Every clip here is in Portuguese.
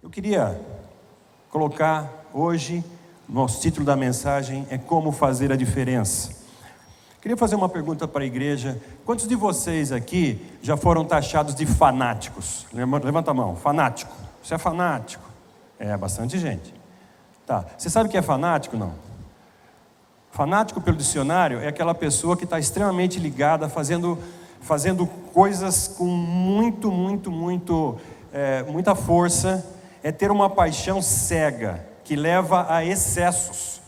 Eu queria colocar hoje, nosso título da mensagem é Como Fazer a Diferença. Queria fazer uma pergunta para a igreja. Quantos de vocês aqui já foram taxados de fanáticos? Levanta a mão. Fanático. Você é fanático? É, bastante gente. Tá. Você sabe o que é fanático, não? Fanático, pelo dicionário, é aquela pessoa que está extremamente ligada, fazendo coisas com muita força. É ter uma paixão cega, que leva a excessos.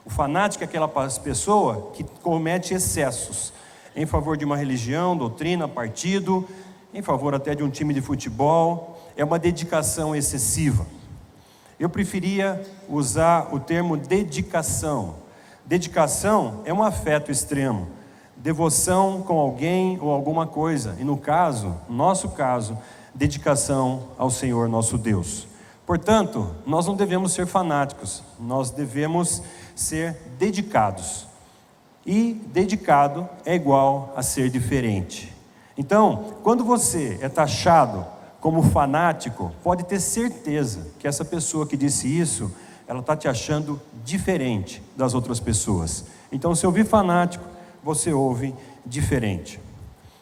O fanático é aquela pessoa que comete excessos em favor de uma religião, doutrina, partido, em favor até de um time de futebol. É uma dedicação excessiva. Eu preferia usar o termo dedicação. Dedicação é um afeto extremo, devoção com alguém ou alguma coisa, e no nosso caso, dedicação ao Senhor nosso Deus. Portanto, nós não devemos ser fanáticos, nós devemos ser dedicados. E dedicado é igual a ser diferente. Então, quando você é taxado como fanático, pode ter certeza que essa pessoa que disse isso, ela está te achando diferente das outras pessoas. Então, se ouvir fanático, você ouve diferente.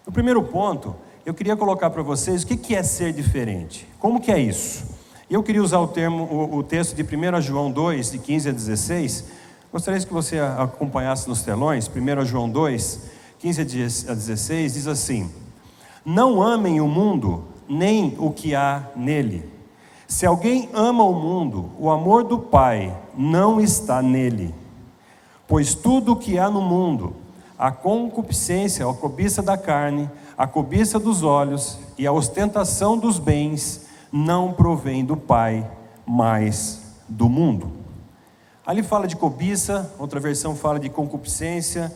No primeiro ponto, eu queria colocar para vocês o que é ser diferente. Como que é isso? Eu queria usar o texto de 1 João 2, de 15 a 16. Gostaria que você acompanhasse nos telões. 1 João 2, 15 a 16, diz assim: Não amem o mundo, nem o que há nele. Se alguém ama o mundo, o amor do Pai não está nele. Pois tudo o que há no mundo, a concupiscência, a cobiça da carne, a cobiça dos olhos e a ostentação dos bens, não provém do Pai, mas do mundo. Ali fala de cobiça, outra versão fala de concupiscência,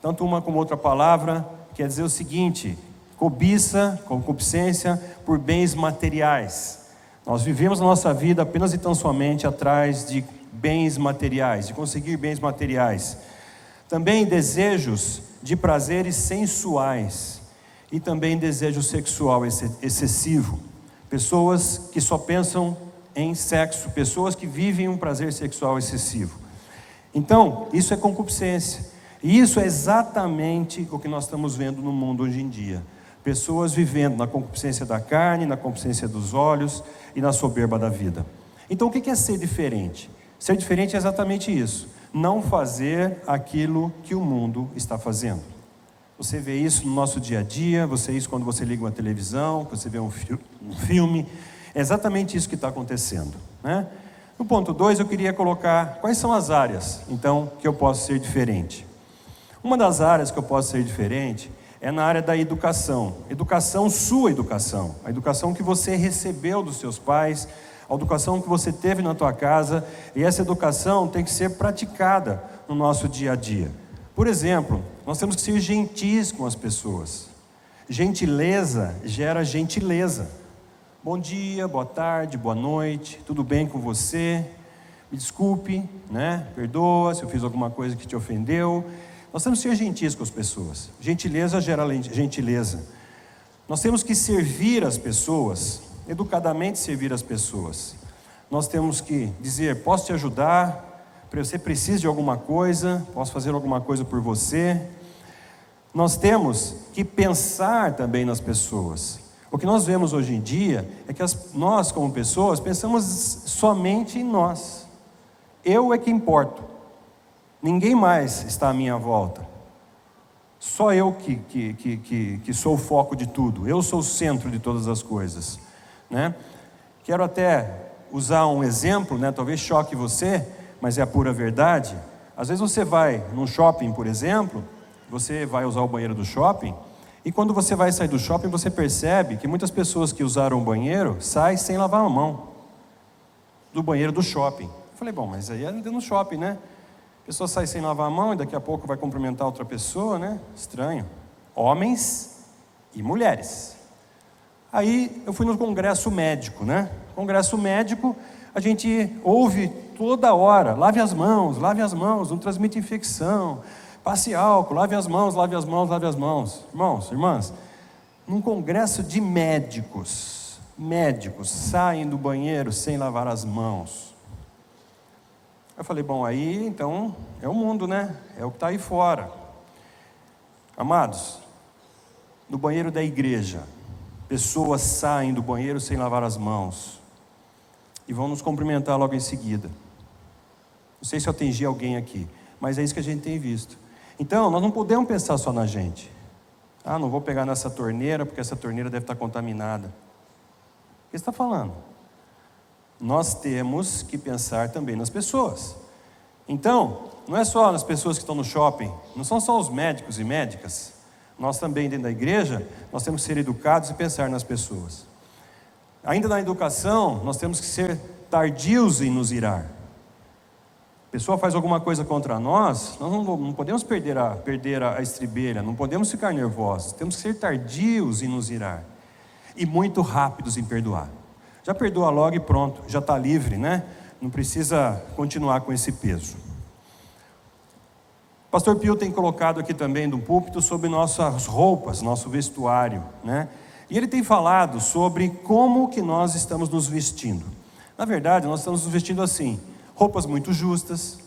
tanto uma como outra palavra quer dizer o seguinte: cobiça, concupiscência por bens materiais. Nós vivemos a nossa vida apenas e tão somente atrás de bens materiais, de conseguir bens materiais. Também desejos de prazeres sensuais e também desejo sexual excessivo. Pessoas que só pensam em sexo, pessoas que vivem um prazer sexual excessivo. Então, isso é concupiscência. E isso é exatamente o que nós estamos vendo no mundo hoje em dia. Pessoas vivendo na concupiscência da carne, na concupiscência dos olhos e na soberba da vida. Então, o que é ser diferente? Ser diferente é exatamente isso. Não fazer aquilo que o mundo está fazendo. Você vê isso no nosso dia a dia, você vê isso quando você liga uma televisão, você vê um filme. É exatamente isso que está acontecendo, né? No ponto 2, eu queria colocar quais são as áreas, então, que eu posso ser diferente. Uma das áreas que eu posso ser diferente é na área da educação. Educação, sua educação. A educação que você recebeu dos seus pais, a educação que você teve na tua casa. E essa educação tem que ser praticada no nosso dia a dia. Por exemplo, nós temos que ser gentis com as pessoas. Gentileza gera gentileza. Bom dia, boa tarde, boa noite, tudo bem com você? Me desculpe, né? Perdoa se eu fiz alguma coisa que te ofendeu. Nós temos que ser gentis com as pessoas. Gentileza gera gentileza. Nós temos que servir as pessoas, educadamente servir as pessoas. Nós temos que dizer: posso te ajudar? Você precisa de alguma coisa? Posso fazer alguma coisa por você? Nós temos que pensar também nas pessoas. O que nós vemos hoje em dia é que nós, como pessoas, pensamos somente em nós. Eu é que importo. Ninguém mais está à minha volta. Só eu que sou o foco de tudo. Eu sou o centro de todas as coisas, né? Quero até usar um exemplo, né? Talvez choque você, mas é a pura verdade. Às vezes você vai num shopping, por exemplo, você vai usar o banheiro do shopping, e quando você vai sair do shopping, você percebe que muitas pessoas que usaram o banheiro saem sem lavar a mão do banheiro do shopping. Eu falei, bom, mas aí é no shopping, né? A pessoa sai sem lavar a mão e daqui a pouco vai cumprimentar outra pessoa, né? Estranho. Homens e mulheres. Aí eu fui no congresso médico, né? Congresso médico, a gente ouve toda hora: lave as mãos, não transmite infecção, passe álcool, lave as mãos, lave as mãos, lave as mãos. Irmãos, irmãs, num congresso de médicos, médicos saem do banheiro sem lavar as mãos. Eu falei, bom, aí então é o mundo, né? É o que está aí fora. Amados, no banheiro da igreja, pessoas saem do banheiro sem lavar as mãos e vão nos cumprimentar logo em seguida. Não sei se eu atingi alguém aqui, mas é isso que a gente tem visto. Então, nós não podemos pensar só na gente. Não vou pegar nessa torneira, porque essa torneira deve estar contaminada. O que você está falando? Nós temos que pensar também nas pessoas. Então, não é só nas pessoas que estão no shopping, não são só os médicos e médicas. Nós também, dentro da igreja, nós temos que ser educados e pensar nas pessoas. Ainda na educação, nós temos que ser tardios em nos irar. A pessoa faz alguma coisa contra nós não podemos perder a estribeira, não podemos ficar nervosos, temos que ser tardios em nos irar e muito rápidos em perdoar. Já perdoa logo e pronto, já está livre, né? Não precisa continuar com esse peso. O pastor Pio tem colocado aqui também no púlpito sobre nossas roupas, nosso vestuário, né? E ele tem falado sobre como que nós estamos nos vestindo. Na verdade, nós estamos nos vestindo assim: roupas muito justas,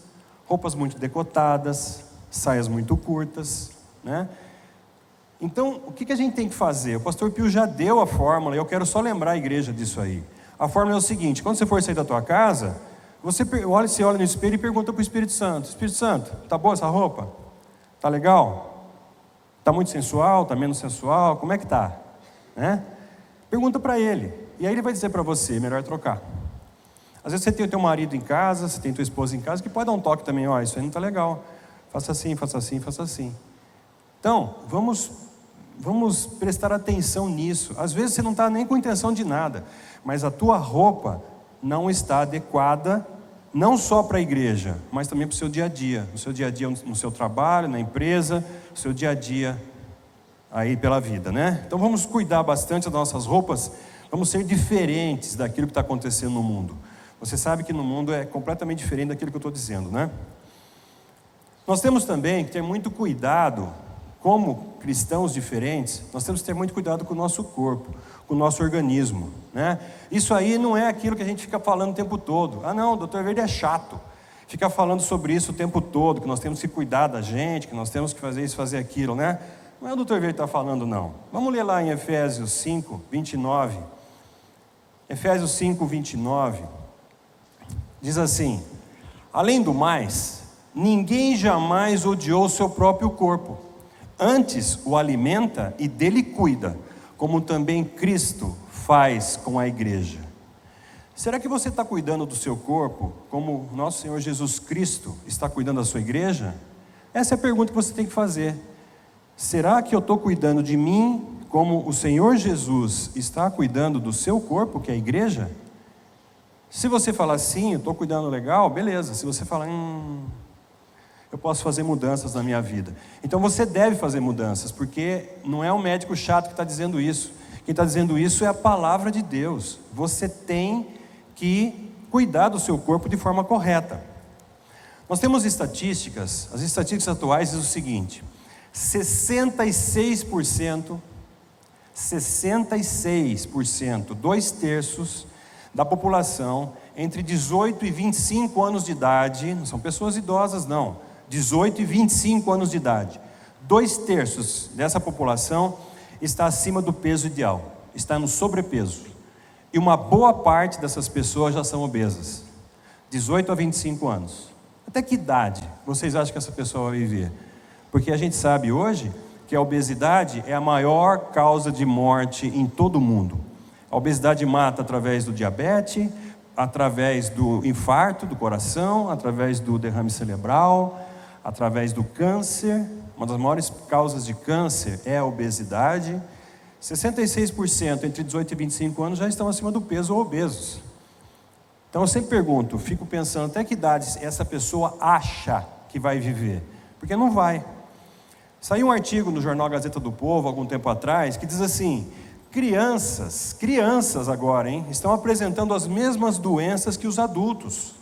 roupas muito decotadas, saias muito curtas, né? Então, o que a gente tem que fazer? O pastor Pio já deu a fórmula, e eu quero só lembrar a igreja disso aí. A fórmula é o seguinte: quando você for sair da tua casa, você olha no espelho e pergunta para o Espírito Santo: Espírito Santo, tá boa essa roupa? Tá legal? Tá muito sensual? Tá menos sensual? Como é que tá? Né? Pergunta para ele, e aí ele vai dizer para você: melhor trocar. Às vezes você tem o teu marido em casa, você tem tua esposa em casa, que pode dar um toque também: ó, isso aí não está legal, faça assim, faça assim, faça assim. Então, vamos prestar atenção nisso. Às vezes você não está nem com intenção de nada, mas a tua roupa não está adequada, não só para a igreja, mas também para o seu dia a dia. No seu dia a dia, no seu trabalho, na empresa, no seu dia a dia aí pela vida, né? Então vamos cuidar bastante das nossas roupas, vamos ser diferentes daquilo que está acontecendo no mundo. Você sabe que no mundo é completamente diferente daquilo que eu estou dizendo, né? Nós temos também que ter muito cuidado, como cristãos diferentes, nós temos que ter muito cuidado com o nosso corpo, com o nosso organismo, né? Isso aí não é aquilo que a gente fica falando o tempo todo. Não, o Dr. Verde é chato, fica falando sobre isso o tempo todo, que nós temos que cuidar da gente, que nós temos que fazer isso, fazer aquilo, né? Não é o Dr. Verde que está falando, não. Vamos ler lá em Efésios 5, 29. Efésios 5, 29. Diz assim: além do mais, ninguém jamais odiou seu próprio corpo. Antes o alimenta e dele cuida, como também Cristo faz com a igreja. Será que você está cuidando do seu corpo como nosso Senhor Jesus Cristo está cuidando da sua igreja? Essa é a pergunta que você tem que fazer. Será que eu estou cuidando de mim como o Senhor Jesus está cuidando do seu corpo, que é a igreja? Se você falar sim, eu estou cuidando legal, beleza. Se você falar, eu posso fazer mudanças na minha vida. Então você deve fazer mudanças, porque não é um médico chato que está dizendo isso. Quem está dizendo isso é a palavra de Deus. Você tem que cuidar do seu corpo de forma correta. Nós temos estatísticas, as estatísticas atuais dizem o seguinte: 66%, 2/3 da população entre 18 e 25 anos de idade, não são pessoas idosas não, 18 e 25 anos de idade, 2/3 dessa população está acima do peso ideal, está no sobrepeso, e uma boa parte dessas pessoas já são obesas, 18 a 25 anos. Até que idade vocês acham que essa pessoa vai viver? Porque a gente sabe hoje que a obesidade é a maior causa de morte em todo o mundo. A obesidade mata através do diabetes, através do infarto do coração, através do derrame cerebral, através do câncer. Uma das maiores causas de câncer é a obesidade. 66% entre 18 e 25 anos já estão acima do peso ou obesos. Então eu sempre pergunto, fico pensando, até que idade essa pessoa acha que vai viver? Porque não vai. Saiu um artigo no jornal Gazeta do Povo, algum tempo atrás, que diz assim: crianças agora, estão apresentando as mesmas doenças que os adultos.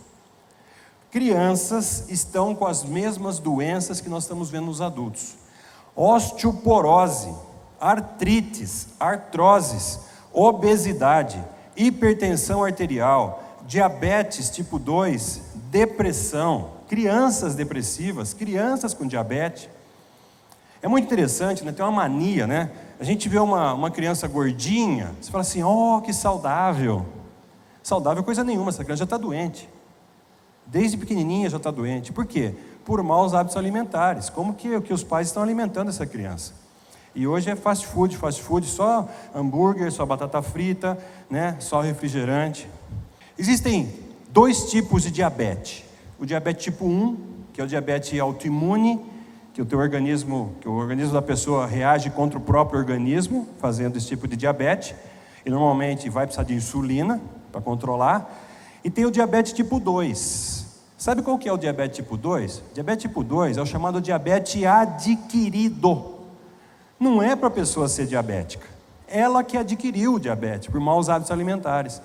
Crianças estão com as mesmas doenças que nós estamos vendo nos adultos: osteoporose, artrites, artroses, obesidade, hipertensão arterial, diabetes tipo 2, depressão, crianças depressivas, crianças com diabetes. É muito interessante, né? Tem uma mania, né? A gente vê uma criança gordinha, você fala assim, oh, que saudável. Saudável coisa nenhuma, essa criança já está doente. Desde pequenininha já está doente. Por quê? Por maus hábitos alimentares. Como que os pais estão alimentando essa criança? E hoje é fast food, só hambúrguer, só batata frita, né? Só refrigerante. Existem 2 tipos de diabetes. O diabetes tipo 1, que é o diabetes autoimune, que o organismo da pessoa reage contra o próprio organismo, fazendo esse tipo de diabetes, e normalmente vai precisar de insulina para controlar. E tem o diabetes tipo 2. Sabe qual que é o diabetes tipo 2? Diabetes tipo 2 é o chamado diabetes adquirido. Não é para a pessoa ser diabética. Ela que adquiriu o diabetes por maus hábitos alimentares.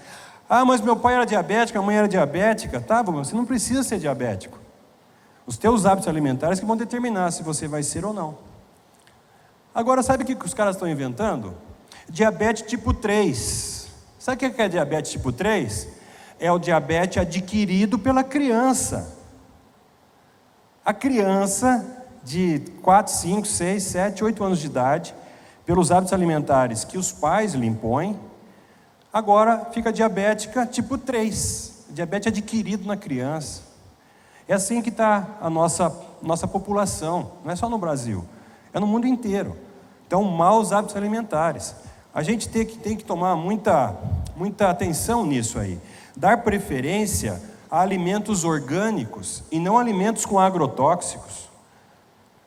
Ah, mas meu pai era diabético, a mãe era diabética. Tá, você não precisa ser diabético. Os teus hábitos alimentares que vão determinar se você vai ser ou não. Agora, sabe o que os caras estão inventando? Diabetes tipo 3. Sabe o que é diabetes tipo 3? É o diabetes adquirido pela criança. A criança de 4, 5, 6, 7, 8 anos de idade, pelos hábitos alimentares que os pais lhe impõem, agora fica diabética tipo 3. Diabetes adquirido na criança. É assim que está a nossa população, não é só no Brasil, é no mundo inteiro. Então, maus hábitos alimentares. A gente tem que tomar muita atenção nisso aí. Dar preferência a alimentos orgânicos e não alimentos com agrotóxicos.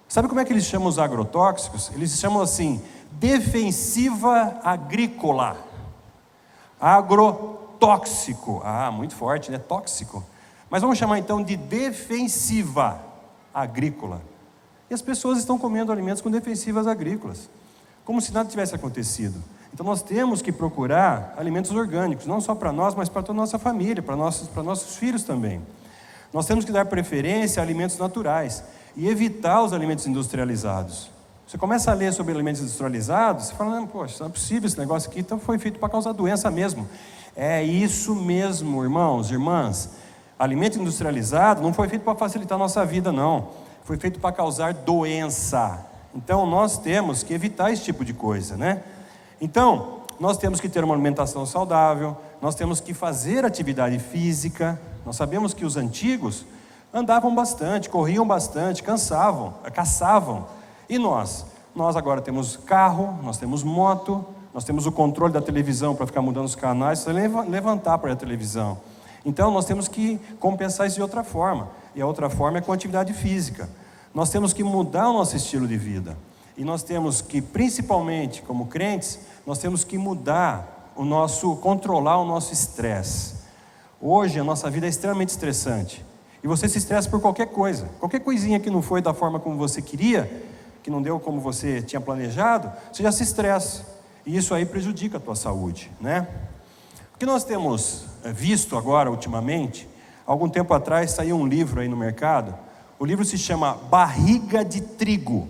Sabe como é que eles chamam os agrotóxicos? Eles chamam assim, defensiva agrícola. Agrotóxico. Ah, muito forte, né? Tóxico. Mas vamos chamar então de defensiva agrícola. E as pessoas estão comendo alimentos com defensivas agrícolas, como se nada tivesse acontecido. Então nós temos que procurar alimentos orgânicos, não só para nós, mas para toda a nossa família, para nossos filhos também. Nós temos que dar preferência a alimentos naturais e evitar os alimentos industrializados. Você começa a ler sobre alimentos industrializados, você fala, não, poxa, não é possível esse negócio aqui, então foi feito para causar doença mesmo. É isso mesmo, irmãos, irmãs. Alimento industrializado não foi feito para facilitar a nossa vida, não. Foi feito para causar doença. Então, nós temos que evitar esse tipo de coisa, né? Então, nós temos que ter uma alimentação saudável, nós temos que fazer atividade física. Nós sabemos que os antigos andavam bastante, corriam bastante, caçavam. E nós? Nós agora temos carro, nós temos moto, nós temos o controle da televisão para ficar mudando os canais, só levantar para a televisão. Então, nós temos que compensar isso de outra forma. E a outra forma é com atividade física. Nós temos que mudar o nosso estilo de vida. E nós temos que, principalmente como crentes, nós temos que controlar o nosso estresse. Hoje, a nossa vida é extremamente estressante. E você se estressa por qualquer coisa. Qualquer coisinha que não foi da forma como você queria, que não deu como você tinha planejado, você já se estressa. E isso aí prejudica a tua saúde, né? O que nós temos visto agora, ultimamente, algum tempo atrás saiu um livro aí no mercado. O livro se chama Barriga de Trigo.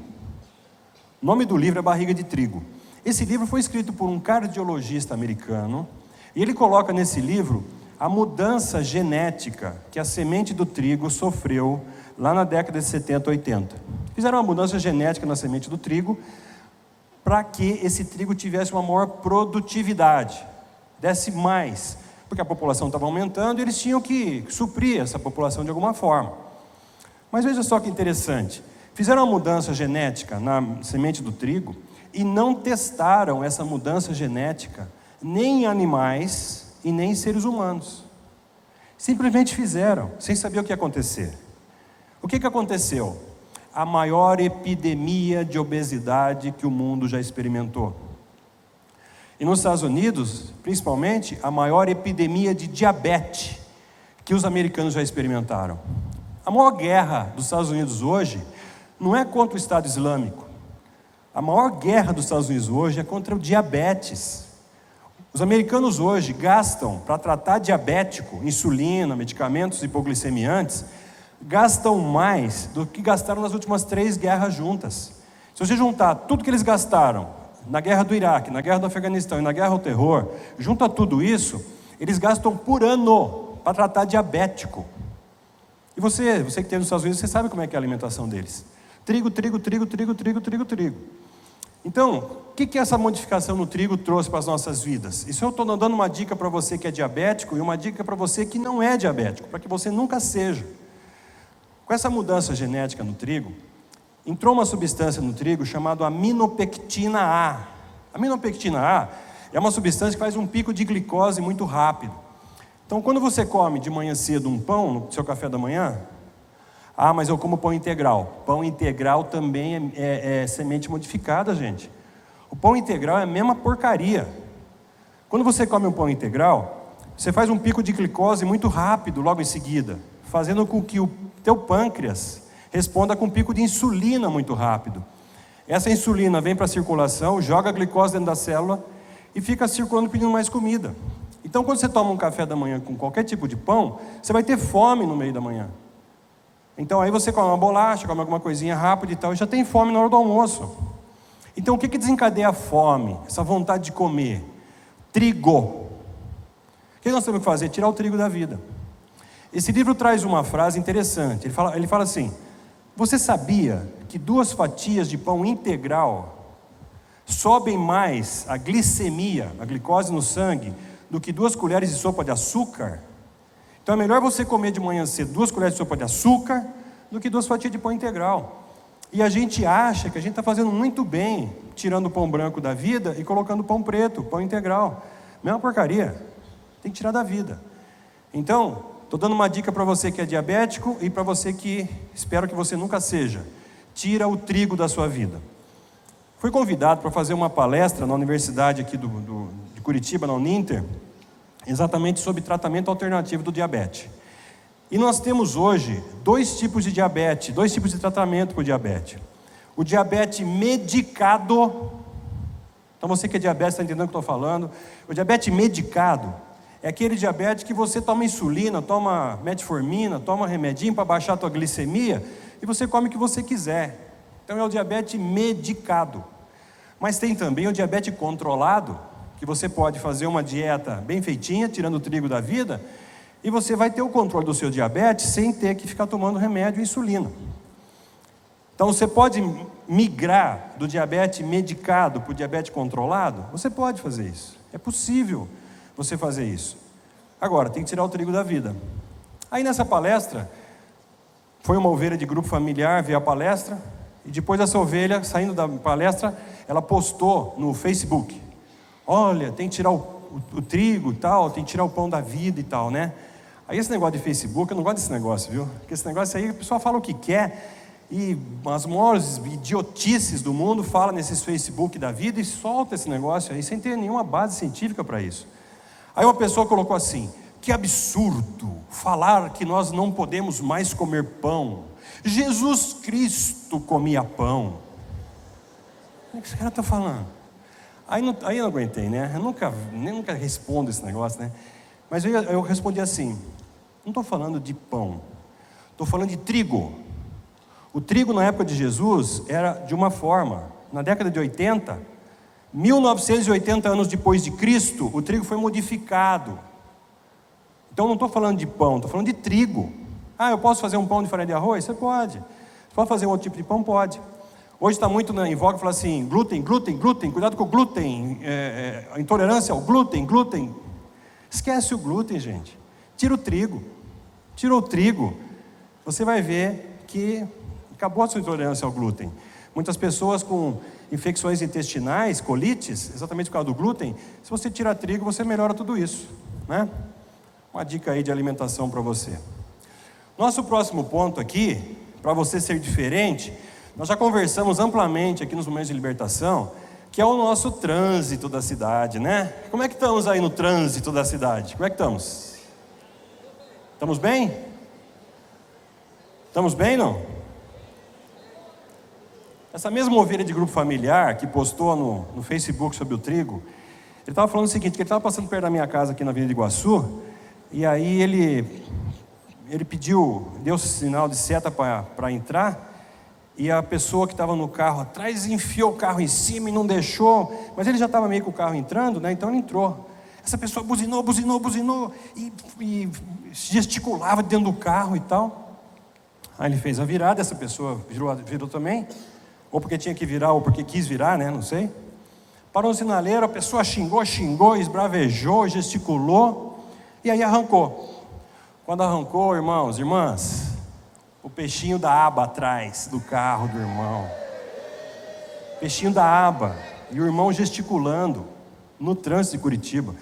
O nome do livro é Barriga de Trigo. Esse livro foi escrito por um cardiologista americano, e ele coloca nesse livro a mudança genética que a semente do trigo sofreu lá na década de 70, 80. Fizeram uma mudança genética na semente do trigo para que esse trigo tivesse uma maior produtividade, desse mais, porque a população estava aumentando e eles tinham que suprir essa população de alguma forma. Mas veja só que interessante, fizeram uma mudança genética na semente do trigo e não testaram essa mudança genética nem em animais e nem em seres humanos. Simplesmente fizeram, sem saber o que ia acontecer. O que aconteceu? A maior epidemia de obesidade que o mundo já experimentou. E nos Estados Unidos, principalmente, a maior epidemia de diabetes que os americanos já experimentaram. A maior guerra dos Estados Unidos hoje não é contra o Estado Islâmico. A maior guerra dos Estados Unidos hoje é contra o diabetes. Os americanos hoje gastam, para tratar diabético, insulina, medicamentos hipoglicemiantes, gastam mais do que gastaram nas últimas 3 guerras juntas. Se você juntar tudo que eles gastaram na guerra do Iraque, na guerra do Afeganistão e na guerra ao terror, junta tudo isso, eles gastam por ano para tratar diabético. E você que tem nos Estados Unidos, você sabe como é que é a alimentação deles. Trigo, trigo, trigo, trigo, trigo, trigo, trigo. Então, o que essa modificação no trigo trouxe para as nossas vidas? Isso eu estou dando uma dica para você que é diabético e uma dica para você que não é diabético, para que você nunca seja. Com essa mudança genética no trigo, entrou uma substância no trigo chamada aminopectina A. A aminopectina A é uma substância que faz um pico de glicose muito rápido. Então, quando você come de manhã cedo um pão no seu café da manhã, mas eu como pão integral. Pão integral também é semente modificada, gente. O pão integral é a mesma porcaria. Quando você come um pão integral, você faz um pico de glicose muito rápido logo em seguida, fazendo com que o teu pâncreas responda com um pico de insulina muito rápido. Essa insulina vem para a circulação, joga a glicose dentro da célula e fica circulando pedindo mais comida. Então, quando você toma um café da manhã com qualquer tipo de pão, você vai ter fome no meio da manhã. Então aí você come uma bolacha, come alguma coisinha rápida e tal, e já tem fome na hora do almoço. Então o que desencadeia a fome, essa vontade de comer? Trigo. O que nós temos que fazer? Tirar o trigo da vida. Esse livro traz uma frase interessante, ele fala assim: você sabia que 2 fatias de pão integral sobem mais a glicemia, a glicose no sangue, do que 2 colheres de sopa de açúcar? Então é melhor você comer de manhã cedo 2 colheres de sopa de açúcar do que 2 fatias de pão integral. E a gente acha que a gente está fazendo muito bem, tirando o pão branco da vida e colocando pão preto, pão integral. Mesma porcaria, tem que tirar da vida. Então, estou dando uma dica para você que é diabético e para você que espero que você nunca seja. Tira o trigo da sua vida. Fui convidado para fazer uma palestra na universidade aqui de Curitiba, na Uninter, exatamente sobre tratamento alternativo do diabetes. E nós temos hoje 2 tipos de diabetes, 2 tipos de tratamento para o diabetes. O diabetes medicado, então você que é diabetes está entendendo o que eu estou falando. O diabetes medicado é aquele diabetes que você toma insulina, toma metformina, toma remedinho para baixar a tua glicemia e você come o que você quiser. Então é o diabetes medicado. Mas tem também o diabetes controlado, que você pode fazer uma dieta bem feitinha, tirando o trigo da vida, e você vai ter o controle do seu diabetes sem ter que ficar tomando remédio e insulina. Então você pode migrar do diabetes medicado para o diabetes controlado? Você pode fazer isso, é possível você fazer isso. Agora, tem que tirar o trigo da vida. Aí nessa palestra, foi uma ovelha de grupo familiar ver a palestra, e depois essa ovelha, saindo da palestra, ela postou no Facebook: olha, tem que tirar o trigo e tal, tem que tirar o pão da vida e tal, né? Aí esse negócio de Facebook, eu não gosto desse negócio, viu? Porque esse negócio aí, a pessoa fala o que quer, e as maiores idiotices do mundo falam nesses Facebook da vida e solta esse negócio aí, sem ter nenhuma base científica para isso. Aí uma pessoa colocou assim: que absurdo falar que nós não podemos mais comer pão. Jesus Cristo comia pão. O que esse cara está falando? Aí eu não aguentei, né? Eu nunca respondo esse negócio, né? Mas eu respondi assim: não estou falando de pão, estou falando de trigo. O trigo na época de Jesus era de uma forma. Na década de 80, 1980 anos depois de Cristo, o trigo foi modificado. Então não estou falando de pão, estou falando de trigo. Eu posso fazer um pão de farinha de arroz? Você pode. Você pode fazer um outro tipo de pão? Pode. Hoje está muito em voga falar assim: glúten, glúten, glúten, cuidado com o glúten, a intolerância ao glúten, glúten. Esquece o glúten, gente. Tira o trigo. Tirou o trigo, você vai ver que acabou a sua intolerância ao glúten. Muitas pessoas com infecções intestinais, colites, exatamente por causa do glúten, se você tira trigo, você melhora tudo isso, né? Uma dica aí de alimentação para você. Nosso próximo ponto aqui, para você ser diferente, nós já conversamos amplamente aqui nos momentos de libertação, que é o nosso trânsito da cidade, né? Como é que estamos aí no trânsito da cidade? Como é que estamos? Estamos bem? Estamos bem, não? Essa mesma ovelha de grupo familiar que postou no Facebook sobre o trigo, ele estava falando o seguinte, que ele estava passando perto da minha casa aqui na Avenida Iguaçu, e aí ele pediu, deu sinal de seta para entrar, e a pessoa que estava no carro atrás enfiou o carro em cima e não deixou, mas ele já estava meio com o carro entrando, né? Então ele entrou. Essa pessoa buzinou e gesticulava dentro do carro e tal. Aí ele fez a virada, essa pessoa virou também, ou porque tinha que virar, ou porque quis virar, né? Não sei. Parou no sinaleiro, a pessoa xingou, esbravejou, gesticulou, e aí arrancou. Quando arrancou, irmãos, irmãs, o peixinho da aba atrás do carro do irmão. Peixinho da aba, e o irmão gesticulando no trânsito de Curitiba.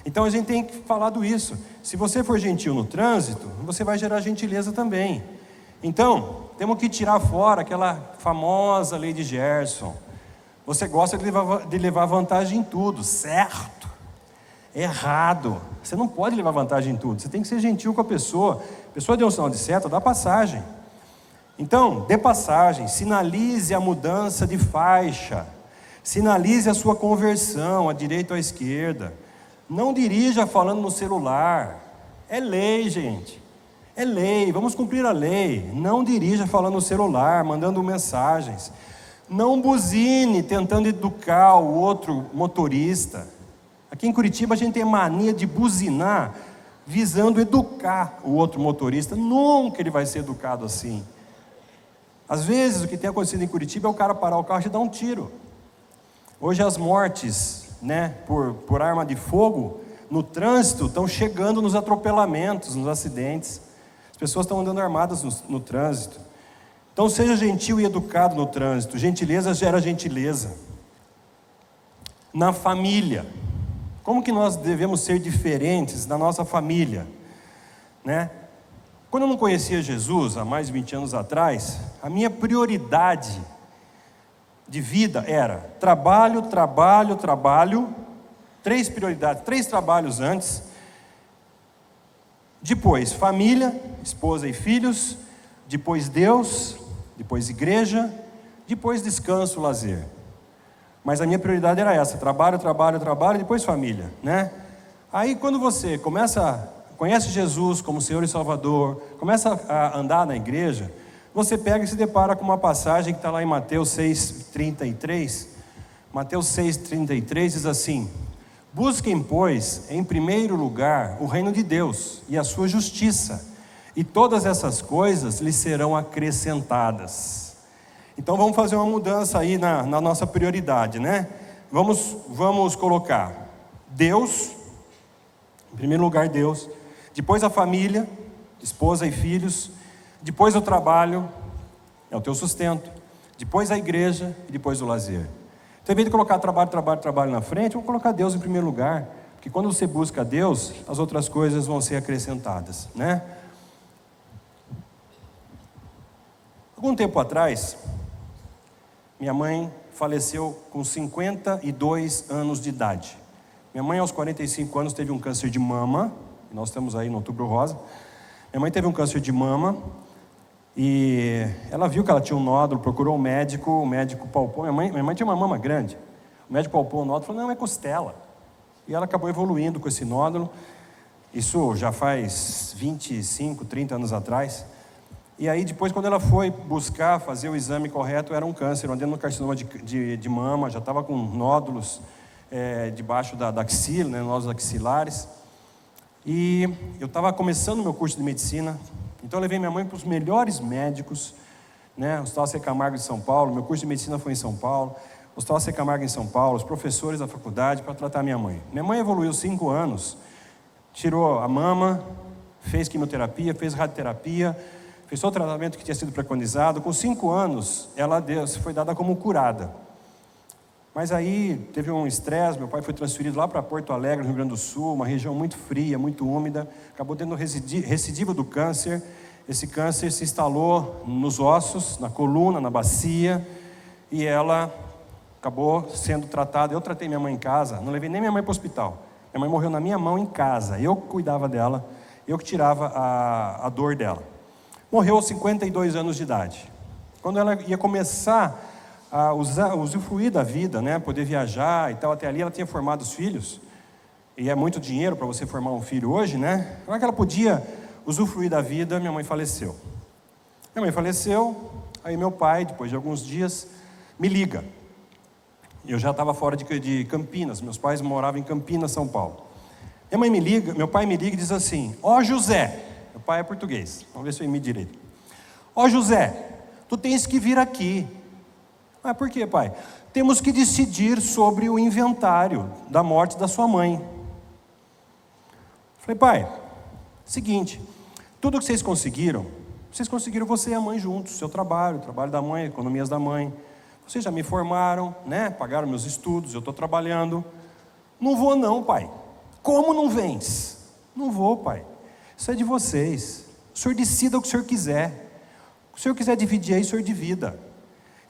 Então a gente tem falado isso. Se você for gentil no trânsito, você vai gerar gentileza também. Então, temos que tirar fora aquela famosa lei de Gerson. Você gosta de levar vantagem em tudo, certo? Errado. Você não pode levar vantagem em tudo. Você tem que ser gentil com a pessoa. A pessoa deu um sinal de seta, dá passagem. Então, dê passagem, sinalize a mudança de faixa. Sinalize a sua conversão, à direita ou à esquerda. Não dirija falando no celular. É lei, gente. É lei, vamos cumprir a lei. Não dirija falando no celular, mandando mensagens. Não buzine tentando educar o outro motorista. Aqui em Curitiba a gente tem mania de buzinar visando educar o outro motorista. Nunca ele vai ser educado assim. Às vezes o que tem acontecido em Curitiba é o cara parar o carro e dar um tiro. Hoje as mortes, né, por arma de fogo no trânsito estão chegando nos atropelamentos, nos acidentes. As pessoas estão andando armadas no trânsito. Então seja gentil e educado no trânsito. Gentileza gera gentileza. Na família, como que nós devemos ser diferentes na nossa família, né? Quando eu não conhecia Jesus, há mais de 20 anos atrás, a minha prioridade de vida era trabalho, 3 prioridades, 3 trabalhos antes, depois família, esposa e filhos, depois Deus, depois igreja, depois descanso, lazer. Mas a minha prioridade era essa, trabalho, depois família, né? Aí quando você conhece Jesus como Senhor e Salvador, começa a andar na igreja, você pega e se depara com uma passagem que está lá em Mateus 6,33. Mateus 6,33 diz assim: busquem, pois, em primeiro lugar o reino de Deus e a sua justiça, e todas essas coisas lhes serão acrescentadas. Então vamos fazer uma mudança aí na nossa prioridade, né? Vamos colocar Deus, em primeiro lugar Deus, depois a família, esposa e filhos, depois o trabalho, é o teu sustento, depois a igreja e depois o lazer. Então, em vez de colocar trabalho na frente, vamos colocar Deus em primeiro lugar, porque quando você busca Deus, as outras coisas vão ser acrescentadas, né? Algum tempo atrás, minha mãe faleceu com 52 anos de idade. Minha mãe, aos 45 anos, teve um câncer de mama. Nós estamos aí no Outubro Rosa. Minha mãe teve um câncer de mama e ela viu que ela tinha um nódulo, procurou um médico, o médico palpou. Minha mãe tinha uma mama grande. O médico palpou o nódulo e falou: não, é costela. E ela acabou evoluindo com esse nódulo. Isso já faz 25, 30 anos atrás. E aí depois, quando ela foi buscar fazer o exame correto, era um câncer, um adenocarcinoma de mama, já estava com nódulos debaixo da axila, né, nódulos axilares. E eu estava começando o meu curso de medicina, então eu levei minha mãe para os melhores médicos, né, Hospital C. Camargo de São Paulo. Meu curso de medicina foi em São Paulo, Hospital C. Camargo em São Paulo, os professores da faculdade para tratar minha mãe. Minha mãe evoluiu 5 anos, tirou a mama, fez quimioterapia, fez radioterapia, fez todo o tratamento que tinha sido preconizado. Com 5 anos, ela foi dada como curada. Mas aí teve um estresse, meu pai foi transferido lá para Porto Alegre, no Rio Grande do Sul, uma região muito fria, muito úmida, acabou tendo recidiva do câncer. Esse câncer se instalou nos ossos, na coluna, na bacia, e ela acabou sendo tratada. Eu tratei minha mãe em casa, não levei nem minha mãe para o hospital. Minha mãe morreu na minha mão em casa, eu cuidava dela, eu que tirava a dor dela. Morreu aos 52 anos de idade. Quando ela ia começar a usufruir da vida, né, poder viajar e tal, até ali ela tinha formado os filhos, e é muito dinheiro para você formar um filho hoje, né? Na hora que ela podia usufruir da vida, minha mãe faleceu. Minha mãe faleceu, Aí meu pai, depois de alguns dias, me liga. Eu já estava fora de Campinas, meus pais moravam em Campinas, São Paulo. Meu pai me liga e diz assim: ó José, meu pai é português, vamos ver se eu imito direito. Ó José, tu tens que vir aqui. Ah, por quê, pai? Temos que decidir sobre o inventário da morte da sua mãe. Falei, pai, seguinte, tudo que vocês conseguiram você e a mãe juntos, seu trabalho, o trabalho da mãe, economias da mãe. Vocês já me formaram, né? Pagaram meus estudos, eu estou trabalhando. Não vou não, pai. Como não vens? Não vou, pai. Isso é de vocês. O senhor decida o que o senhor quiser. Se o senhor quiser dividir aí, o senhor divida.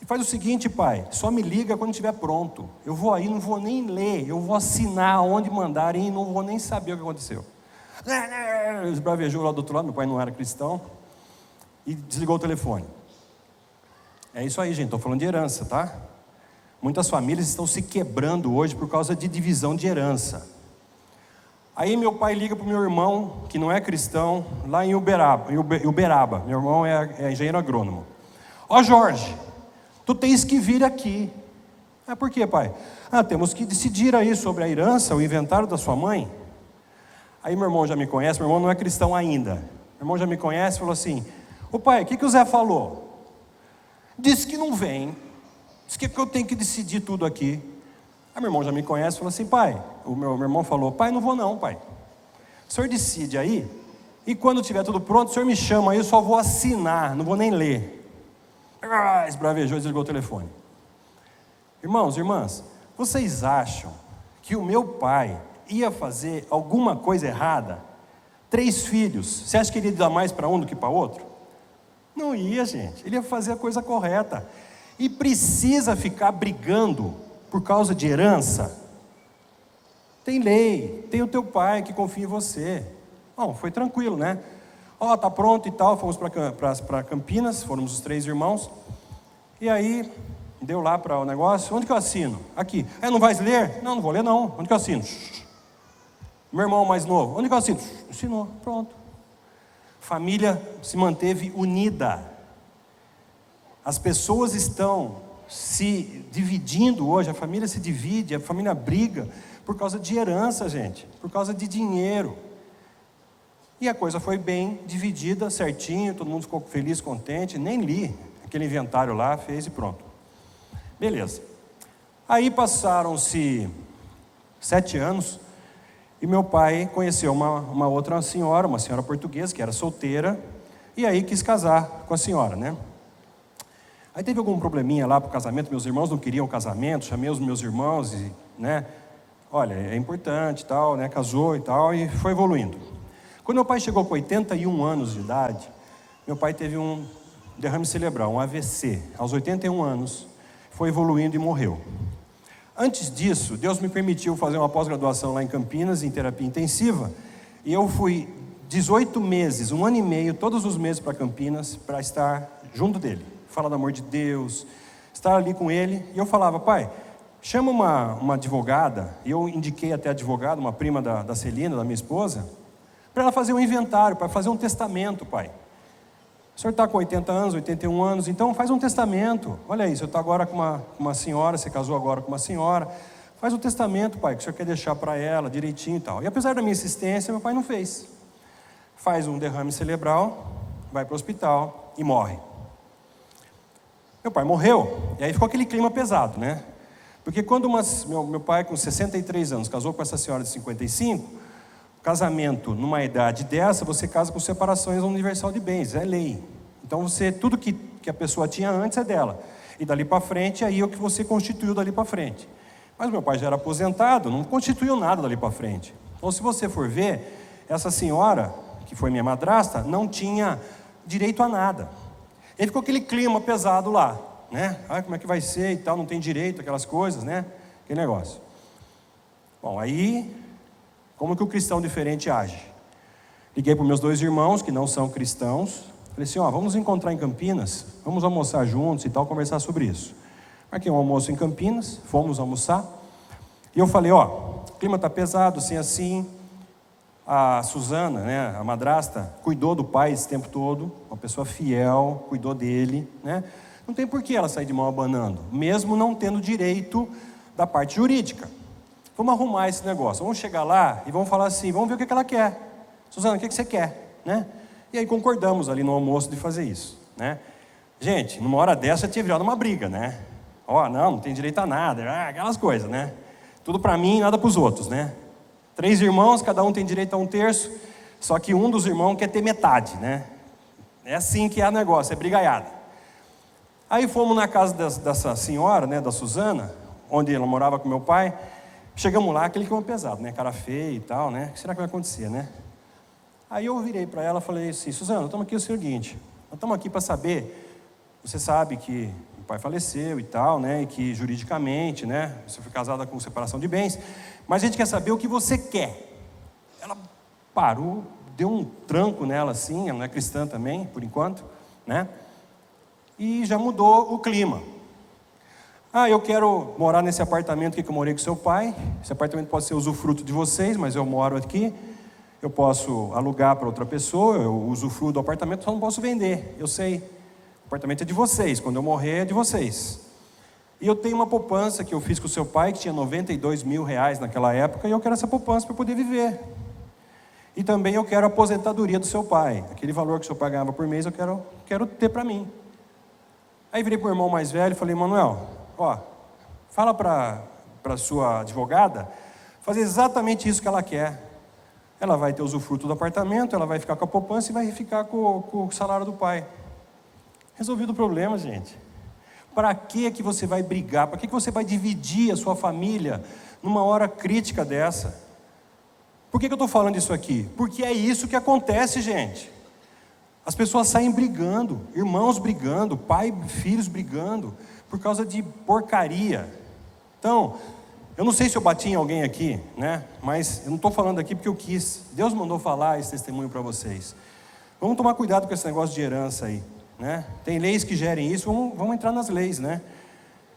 E faz o seguinte, pai, só me liga quando estiver pronto. Eu vou aí, não vou nem ler, eu vou assinar onde mandarem e não vou nem saber o que aconteceu. Esbravejou lá do outro lado, meu pai não era cristão, e desligou o telefone. É isso aí, gente, estou falando de herança, tá? Muitas famílias estão se quebrando hoje por causa de divisão de herança. Aí meu pai liga para o meu irmão, que não é cristão, lá em Uberaba. Meu irmão é engenheiro agrônomo. Ó Jorge, tu tens que vir aqui. Ah, por quê, pai? Ah, temos que decidir aí sobre a herança, o inventário da sua mãe. Aí meu irmão já me conhece, meu irmão não é cristão ainda. Meu irmão já me conhece e falou assim: ô pai, o que o Zé falou? Disse que não vem, disse que eu tenho que decidir tudo aqui. Aí meu irmão já me conhece e falou assim: pai, o meu irmão falou, pai, não vou não, pai. O senhor decide aí, e quando tiver tudo pronto, o senhor me chama aí, eu só vou assinar, não vou nem ler. Esbravejou e desligou o telefone. Irmãos, irmãs, vocês acham que o meu pai ia fazer alguma coisa errada? 3 filhos, você acha que ele ia dar mais para um do que para outro? Não ia, gente, ele ia fazer a coisa correta. E precisa ficar brigando por causa de herança? Tem lei, tem o teu pai que confia em você. Bom, foi tranquilo, né? Ó, tá pronto e tal, fomos para Campinas, fomos os 3 irmãos. E aí, deu lá para o negócio, onde que eu assino? Aqui. Não vais ler? Não vou ler não, onde que eu assino? Meu irmão mais novo, onde que eu assino? Assinou, pronto. Família se manteve unida. As pessoas estão se dividindo hoje, a família se divide, a família briga por causa de herança, gente, por causa de dinheiro. E a coisa foi bem dividida, certinho, todo mundo ficou feliz, contente, nem li aquele inventário lá, fez e pronto. Beleza. Aí passaram-se 7 anos, e meu pai conheceu uma outra senhora, uma senhora portuguesa, que era solteira, e aí quis casar com a senhora, né? Aí teve algum probleminha lá para o casamento, meus irmãos não queriam o casamento, chamei os meus irmãos e, né, olha, é importante e tal, né, casou e tal, e foi evoluindo. Quando meu pai chegou com 81 anos de idade, meu pai teve um derrame cerebral, um AVC, aos 81 anos, foi evoluindo e morreu. Antes disso, Deus me permitiu fazer uma pós-graduação lá em Campinas, em terapia intensiva, e eu fui 18 meses, 1 ano e meio, todos os meses para Campinas, para estar junto dele. Falar do amor de Deus, estar ali com ele, e eu falava, pai, chama uma advogada, e eu indiquei até a advogada, uma prima da Celina, da minha esposa, para ela fazer um inventário, para fazer um testamento, pai. O senhor está com 80 anos, 81 anos, então faz um testamento. Olha aí, o senhor está agora com uma senhora, você casou agora com uma senhora, faz um testamento, pai, que o senhor quer deixar para ela, direitinho e tal. E apesar da minha insistência, meu pai não fez. Faz um derrame cerebral, vai para o hospital e morre. Meu pai morreu, e aí ficou aquele clima pesado, né? Porque quando meu pai, com 63 anos, casou com essa senhora de 55, casamento numa idade dessa, você casa com separações universal de bens, é lei. Então tudo que a pessoa tinha antes é dela. E dali para frente, aí é o que você constituiu dali para frente. Mas meu pai já era aposentado, não constituiu nada dali para frente. Então, se você for ver, essa senhora, que foi minha madrasta, não tinha direito a nada. E ficou aquele clima pesado lá, né? Como é que vai ser e tal, não tem direito, aquelas coisas, né? Aquele negócio. Bom, aí, como que o cristão diferente age? Liguei para os meus 2 irmãos, que não são cristãos. Falei assim, vamos nos encontrar em Campinas, vamos almoçar juntos e tal, conversar sobre isso. Marquei um almoço em Campinas, fomos almoçar. E eu falei, o clima está pesado, assim. A Suzana, né, a madrasta, cuidou do pai esse tempo todo, uma pessoa fiel, cuidou dele, né? Não tem por que ela sair de mão abanando, mesmo não tendo direito da parte jurídica. Vamos arrumar esse negócio, vamos chegar lá e vamos falar assim, vamos ver o que ela quer. Suzana, o que você quer? Né? E aí concordamos ali no almoço de fazer isso. Né? Gente, numa hora dessa tinha virado uma briga, né? Não tem direito a nada, aquelas coisas, né? Tudo para mim, nada para os outros, né? 3 irmãos, cada um tem direito a 1/3, só que um dos irmãos quer ter metade, né? É assim que é o negócio, é brigaiada. Aí fomos na casa dessa senhora, né, da Suzana, onde ela morava com meu pai. Chegamos lá, aquele clima pesado, né? Cara feia e tal, né? O que será que vai acontecer, né? Aí eu virei para ela e falei assim, Suzana, estamos aqui o seguinte, nós estamos aqui para saber, você sabe que o pai faleceu e tal, né? E que juridicamente, né? Você foi casada com separação de bens, mas a gente quer saber o que você quer. Ela parou, deu um tranco nela assim, ela não é cristã também, por enquanto, né? E já mudou o clima. Eu quero morar nesse apartamento aqui que eu morei com seu pai. Esse apartamento pode ser usufruto de vocês, mas eu moro aqui. Eu posso alugar para outra pessoa, eu usufruo do apartamento, só não posso vender. Eu sei, o apartamento é de vocês, quando eu morrer é de vocês. E eu tenho uma poupança que eu fiz com o seu pai, que tinha R$92 mil naquela época, e eu quero essa poupança para poder viver. E também eu quero a aposentadoria do seu pai. Aquele valor que o seu pai ganhava por mês, eu quero ter para mim. Aí virei para o irmão mais velho e falei, Manuel, fala para a sua advogada fazer exatamente isso que ela quer. Ela vai ter usufruto do apartamento, ela vai ficar com a poupança e vai ficar com o salário do pai. Resolvido o problema, gente. Para que você vai brigar? Para que você vai dividir a sua família numa hora crítica dessa? Por que eu estou falando isso aqui? Porque é isso que acontece, gente. As pessoas saem brigando, irmãos brigando, pai e filhos brigando, por causa de porcaria. Então, eu não sei se eu bati em alguém aqui, né? Mas eu não estou falando aqui porque eu quis. Deus mandou falar esse testemunho para vocês. Vamos tomar cuidado com esse negócio de herança aí, né? Tem leis que gerem isso, vamos entrar nas leis, né?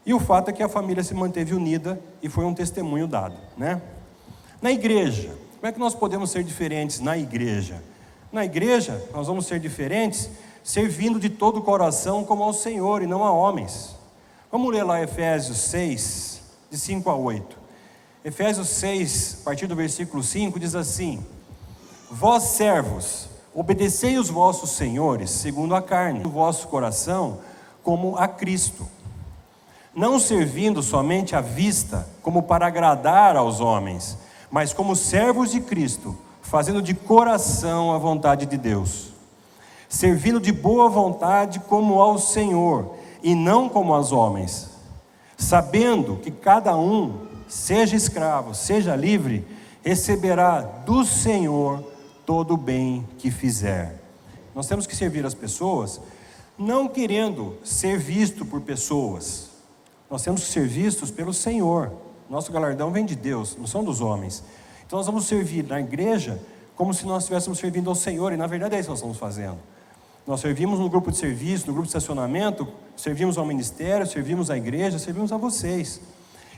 E o fato é que a família se manteve unida e foi um testemunho dado, né? Na igreja, como é que nós podemos ser diferentes na igreja? Na igreja, nós vamos ser diferentes servindo de todo o coração como ao Senhor e não a homens. Vamos ler lá Efésios 6, de 5 a 8. Efésios 6, a partir do versículo 5, diz assim: Vós servos, obedecei os vossos senhores, segundo a carne, o vosso coração, como a Cristo, não servindo somente à vista, como para agradar aos homens, mas como servos de Cristo, fazendo de coração a vontade de Deus, servindo de boa vontade como ao Senhor, e não como aos homens, sabendo que cada um, seja escravo, seja livre, receberá do Senhor todo o bem que fizer. Nós temos que servir as pessoas, não querendo ser visto por pessoas, nós temos que ser vistos pelo Senhor. Nosso galardão vem de Deus, não são dos homens. Então nós vamos servir na igreja como se nós estivéssemos servindo ao Senhor, e na verdade é isso que nós estamos fazendo. Nós servimos no grupo de serviço, no grupo de estacionamento, servimos ao ministério, servimos à igreja, servimos a vocês.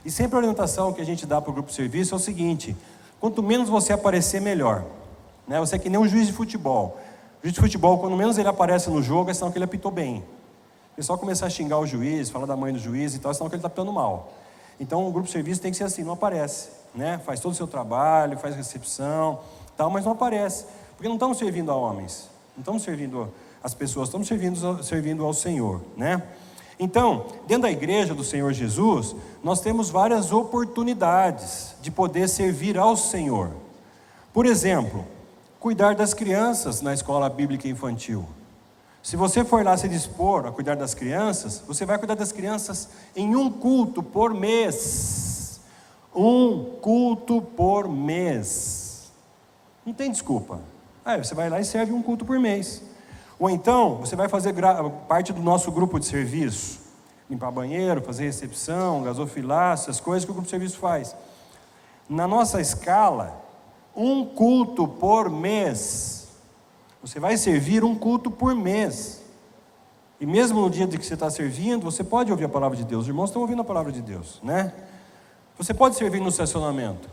E sempre a orientação que a gente dá para o grupo de serviço é o seguinte: quanto menos você aparecer, melhor. Né? Você é que nem um juiz de futebol. O juiz de futebol, quando menos ele aparece no jogo, é sinal que ele apitou bem. O pessoal começar a xingar o juiz, falar da mãe do juiz e tal, é sinal que ele está apitando mal. Então o grupo de serviço tem que ser assim, não aparece, né? Faz todo o seu trabalho, faz recepção, tal, mas não aparece, porque não estamos servindo a homens, não estamos servindo as pessoas, estamos servindo ao Senhor, né? Então, dentro da igreja do Senhor Jesus, nós temos várias oportunidades de poder servir ao Senhor. Por exemplo, cuidar das crianças na escola bíblica infantil. Se você for lá se dispor a cuidar das crianças, você vai cuidar das crianças em um culto por mês. Um culto por mês. Não tem desculpa. Você vai lá e serve um culto por mês. Ou então, você vai fazer parte do nosso grupo de serviço. Limpar banheiro, fazer recepção, gasofilar, essas coisas que o grupo de serviço faz. Na nossa escala, um culto por mês. Você vai servir um culto por mês. E mesmo no dia de que você está servindo, você pode ouvir a palavra de Deus. Os irmãos estão ouvindo a palavra de Deus, né? Você pode servir no estacionamento.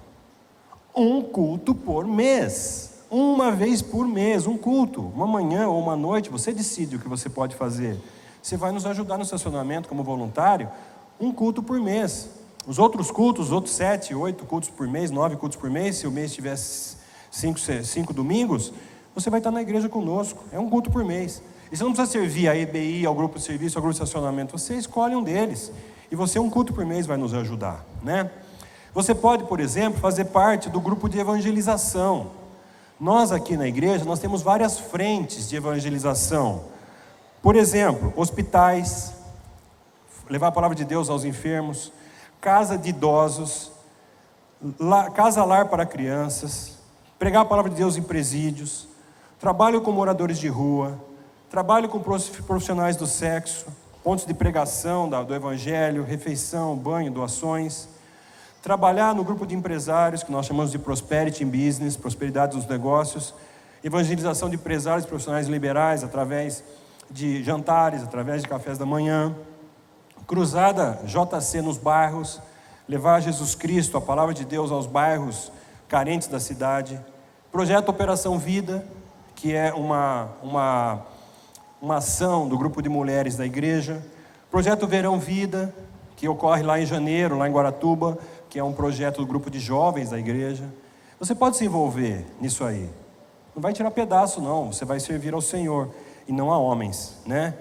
Um culto por mês. Uma vez por mês, um culto. Uma manhã ou uma noite, você decide o que você pode fazer. você vai nos ajudar no estacionamento como voluntário, um culto por mês. Os outros cultos, os outros 7, 8 cultos por mês, 9 cultos por mês, se o mês tivesse 5 domingos, você vai estar na igreja conosco, é um culto por mês. E você não precisa servir a EBI, ao grupo de serviço, ao grupo de estacionamento, você escolhe um deles, e você, um culto por mês, vai nos ajudar, né? Você pode, por exemplo, fazer parte do grupo de evangelização. Nós aqui na igreja, nós temos várias frentes de evangelização. Por exemplo, hospitais, levar a palavra de Deus aos enfermos, casa de idosos, casa-lar para crianças, pregar a palavra de Deus em presídios, trabalho com moradores de rua, trabalho com profissionais do sexo, pontos de pregação do evangelho, refeição, banho, doações, trabalhar no grupo de empresários, que nós chamamos de Prosperity in Business, prosperidade dos negócios, evangelização de empresários profissionais liberais, através de jantares, através de cafés da manhã, cruzada JC nos bairros, levar Jesus Cristo, a palavra de Deus aos bairros carentes da cidade, projeto Operação Vida, que é uma ação do grupo de mulheres da igreja, projeto Verão Vida, que ocorre lá em janeiro, lá em Guaratuba, que é um projeto do grupo de jovens da igreja. Você pode se envolver nisso aí, não vai tirar pedaço não, você vai servir ao Senhor e não a homens, né?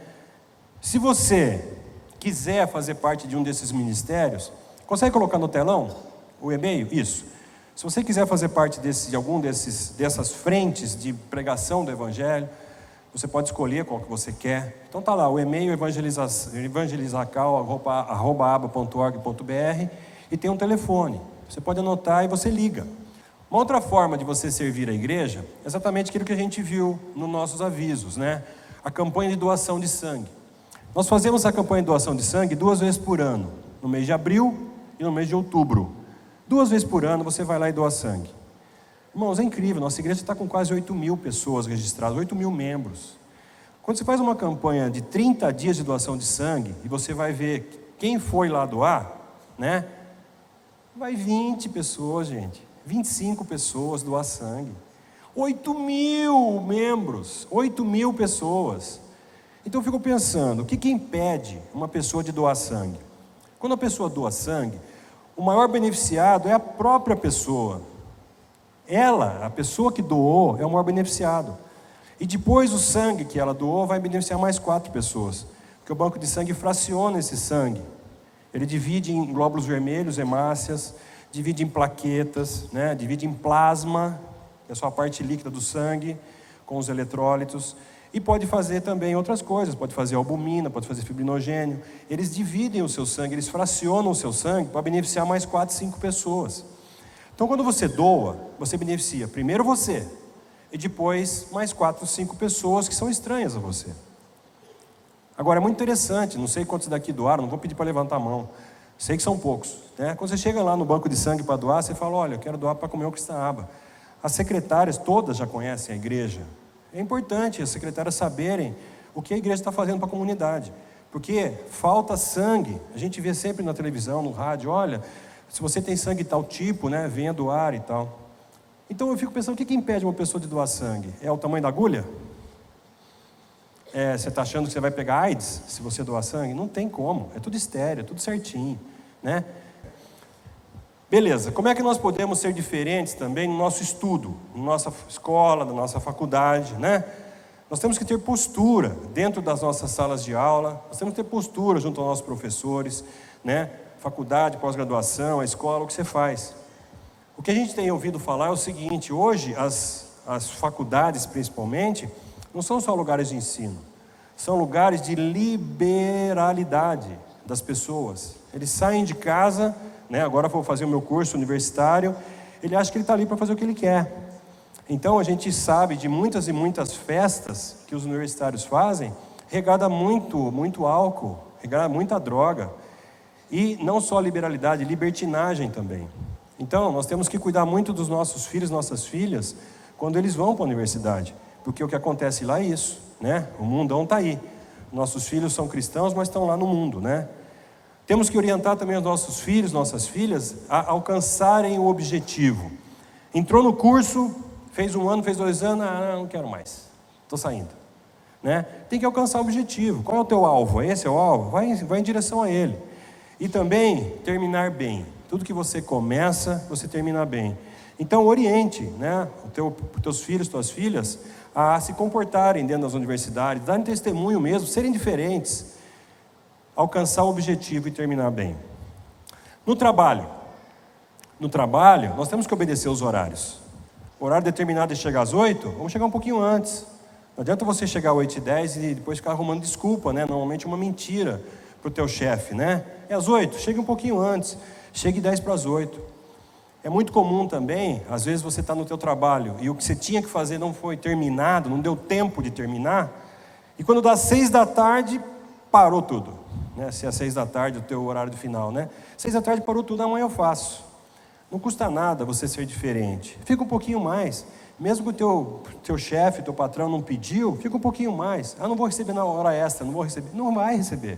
Se você quiser fazer parte de um desses ministérios, consegue colocar no telão o e-mail? Isso. Se você quiser fazer parte de algum dessas frentes de pregação do evangelho, você pode escolher qual que você quer. Então tá lá, o e-mail evangelizacal@aba.org.br e tem um telefone. Você pode anotar e você liga. Uma outra forma de você servir a igreja é exatamente aquilo que a gente viu nos nossos avisos, né? A campanha de doação de sangue. Nós fazemos a campanha de doação de sangue 2 vezes por ano, no mês de abril e no mês de outubro. 2 vezes por ano você vai lá e doa sangue. Irmãos, é incrível, nossa igreja está com quase 8.000 pessoas registradas, 8.000 membros. Quando você faz uma campanha de 30 dias de doação de sangue, e você vai ver quem foi lá doar, né? Vai 20 pessoas, gente, 25 pessoas doar sangue. 8.000 membros, 8.000 pessoas. Então eu fico pensando, o que impede uma pessoa de doar sangue? Quando a pessoa doa sangue, o maior beneficiado é a própria pessoa. Ela, a pessoa que doou, é o maior beneficiado. E depois o sangue que ela doou vai beneficiar mais 4 pessoas. Porque o banco de sangue fraciona esse sangue. Ele divide em glóbulos vermelhos, hemácias, divide em plaquetas, né? Divide em plasma, que é só a parte líquida do sangue, com os eletrólitos. E pode fazer também outras coisas, pode fazer albumina, pode fazer fibrinogênio. Eles dividem o seu sangue, eles fracionam o seu sangue para beneficiar mais 4, 5 pessoas. Então quando você doa, você beneficia primeiro você, e depois mais 4, 5 pessoas que são estranhas a você. Agora é muito interessante, não sei quantos daqui doaram, não vou pedir para levantar a mão, sei que são poucos, né? Quando você chega lá no banco de sangue para doar, você fala, olha, eu quero doar para comer o Cristaaba. As secretárias todas já conhecem a igreja. É importante as secretárias saberem o que a igreja está fazendo para a comunidade, porque falta sangue, a gente vê sempre na televisão, no rádio, olha, se você tem sangue tal tipo, né, venha doar e tal. Então eu fico pensando, o que impede uma pessoa de doar sangue? É o tamanho da agulha? Você está achando que você vai pegar AIDS se você doar sangue? Não tem como, é tudo estéreo, é tudo certinho, né? Beleza, como é que nós podemos ser diferentes também no nosso estudo, na nossa escola, na nossa faculdade, né? Nós temos que ter postura dentro das nossas salas de aula, nós temos que ter postura junto aos nossos professores, né? Faculdade, pós-graduação, a escola, o que você faz. O que a gente tem ouvido falar é o seguinte, hoje as faculdades principalmente, não são só lugares de ensino, são lugares de liberalidade das pessoas. Eles saem de casa, né, agora vou fazer o meu curso universitário, ele acha que ele está ali para fazer o que ele quer. Então a gente sabe de muitas e muitas festas que os universitários fazem, regada muito álcool, regada muita droga, e não só liberalidade, libertinagem também. Então nós temos que cuidar muito dos nossos filhos, nossas filhas, quando eles vão para a universidade, porque o que acontece lá é isso, né? O mundão está aí, nossos filhos são cristãos, mas estão lá no mundo, né? Temos que orientar também os nossos filhos, nossas filhas, a alcançarem o objetivo. Entrou no curso, fez 1 ano, fez 2 anos, não quero mais, estou saindo. né? Tem que alcançar o objetivo. Qual é o teu alvo? Esse é o alvo? Vai em direção a ele. E também terminar bem. Tudo que você começa, você termina bem. Então oriente, né, teus filhos, tuas filhas, a se comportarem dentro das universidades, darem testemunho mesmo, serem diferentes, alcançar o objetivo e terminar bem. No trabalho, nós temos que obedecer os horários. O horário determinado é chegar às 8, vamos chegar um pouquinho antes. Não adianta você chegar às 8h10 e depois ficar arrumando desculpa, né? Normalmente uma mentira para o teu chefe, né? É às 8, chegue um pouquinho antes, chegue 7:50. É muito comum também, às vezes você está no teu trabalho e o que você tinha que fazer não foi terminado, não deu tempo de terminar, e quando dá 6h, parou tudo, né? Se é 6h, o teu horário final, né? 6h parou tudo, amanhã eu faço. Não custa nada você ser diferente, fica um pouquinho mais, mesmo que o teu chefe, teu patrão não pediu, fica um pouquinho mais. Não vou receber na hora extra, não vai receber,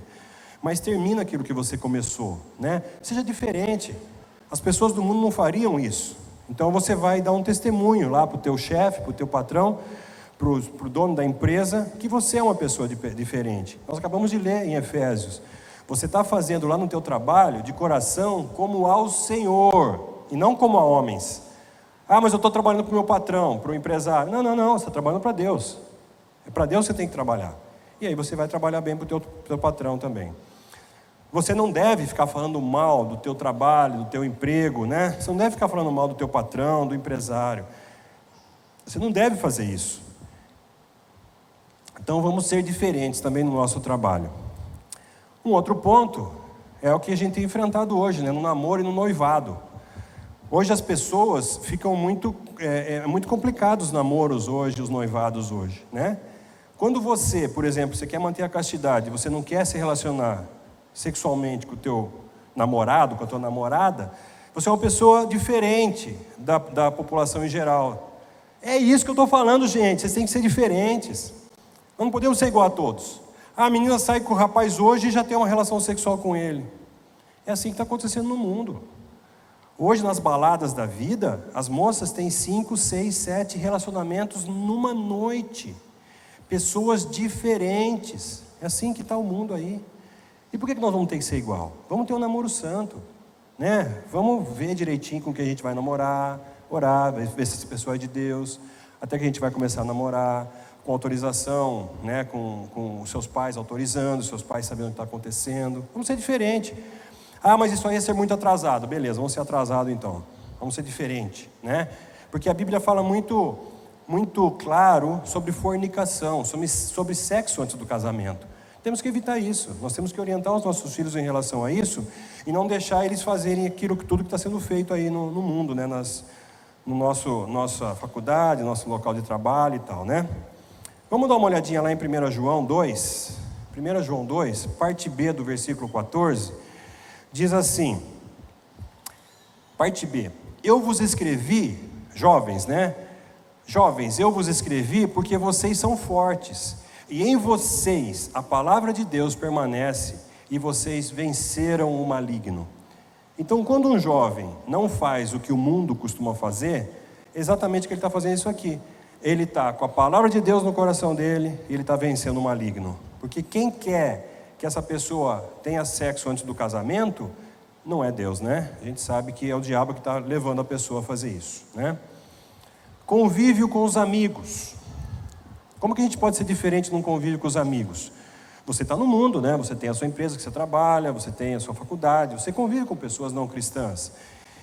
mas termina aquilo que você começou, né? Seja diferente. As pessoas do mundo não fariam isso. Então você vai dar um testemunho lá para o teu chefe, para o teu patrão, para o dono da empresa, que você é uma pessoa diferente. Nós acabamos de ler em Efésios. Você está fazendo lá no teu trabalho, de coração, como ao Senhor, e não como a homens. Mas eu estou trabalhando para o meu patrão, para o empresário. Não, você está trabalhando para Deus. É para Deus que você tem que trabalhar. E aí você vai trabalhar bem para o teu patrão também. Você não deve ficar falando mal do teu trabalho, do teu emprego, né? Você não deve ficar falando mal do teu patrão, do empresário. Você não deve fazer isso. Então vamos ser diferentes também no nosso trabalho. Um outro ponto é o que a gente tem enfrentado hoje, né? No namoro e no noivado. Hoje as pessoas ficam muito complicados os namoros hoje, os noivados hoje, né? Quando você, por exemplo, você quer manter a castidade, você não quer se relacionar sexualmente com o teu namorado, com a tua namorada, você é uma pessoa diferente da população em geral. É isso que eu estou falando, gente, vocês têm que ser diferentes. Nós não podemos ser igual a todos. A menina sai com o rapaz hoje e já tem uma relação sexual com ele. É assim que está acontecendo no mundo. Hoje nas baladas da vida, as moças têm 5, 6, 7 relacionamentos numa noite. Pessoas diferentes. É assim que está o mundo aí. E por que nós vamos ter que ser igual? Vamos ter um namoro santo, né? Vamos ver direitinho com quem a gente vai namorar, orar, ver se essa pessoa é de Deus, até que a gente vai começar a namorar, com autorização, né? Com os seus pais autorizando, os seus pais sabendo o que está acontecendo. Vamos ser diferente. Mas isso aí ia ser muito atrasado. Beleza, vamos ser atrasado então. Vamos ser diferente, né? Porque a Bíblia fala muito, muito claro sobre fornicação, sobre sexo antes do casamento. Temos que evitar isso. Nós temos que orientar os nossos filhos em relação a isso e não deixar eles fazerem tudo que está sendo feito aí no mundo, né? Nossa faculdade, nosso local de trabalho e tal, né? Vamos dar uma olhadinha lá em 1 João 2. 1 João 2, parte B do versículo 14, diz assim, parte B, eu vos escrevi, jovens, né? Jovens, eu vos escrevi porque vocês são fortes. E em vocês a palavra de Deus permanece e vocês venceram o maligno. Então quando um jovem não faz o que o mundo costuma fazer, é exatamente o que ele está fazendo isso aqui. Ele está com a palavra de Deus no coração dele e ele está vencendo o maligno. Porque quem quer que essa pessoa tenha sexo antes do casamento, não é Deus, né? A gente sabe que é o diabo que está levando a pessoa a fazer isso, né? Convívio com os amigos. Como que a gente pode ser diferente num convívio com os amigos? Você está no mundo, né? Você tem a sua empresa que você trabalha, você tem a sua faculdade, você convive com pessoas não cristãs.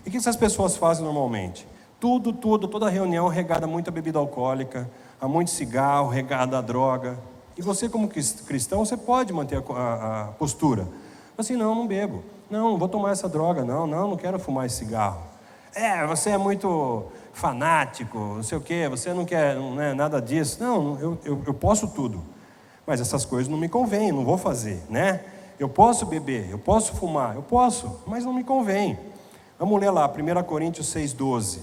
E o que essas pessoas fazem normalmente? Toda reunião regada a muita bebida alcoólica, a muito cigarro, regada a droga. E você como cristão, você pode manter a postura. Assim, não bebo. Não vou tomar essa droga, não quero fumar esse cigarro. Você é muito fanático, não sei o quê, você não quer nada disso. Não, eu posso tudo, mas essas coisas não me convêm, não vou fazer, né? Eu posso beber, eu posso fumar, eu posso, mas não me convém. Vamos ler lá, 1 Coríntios 6,12.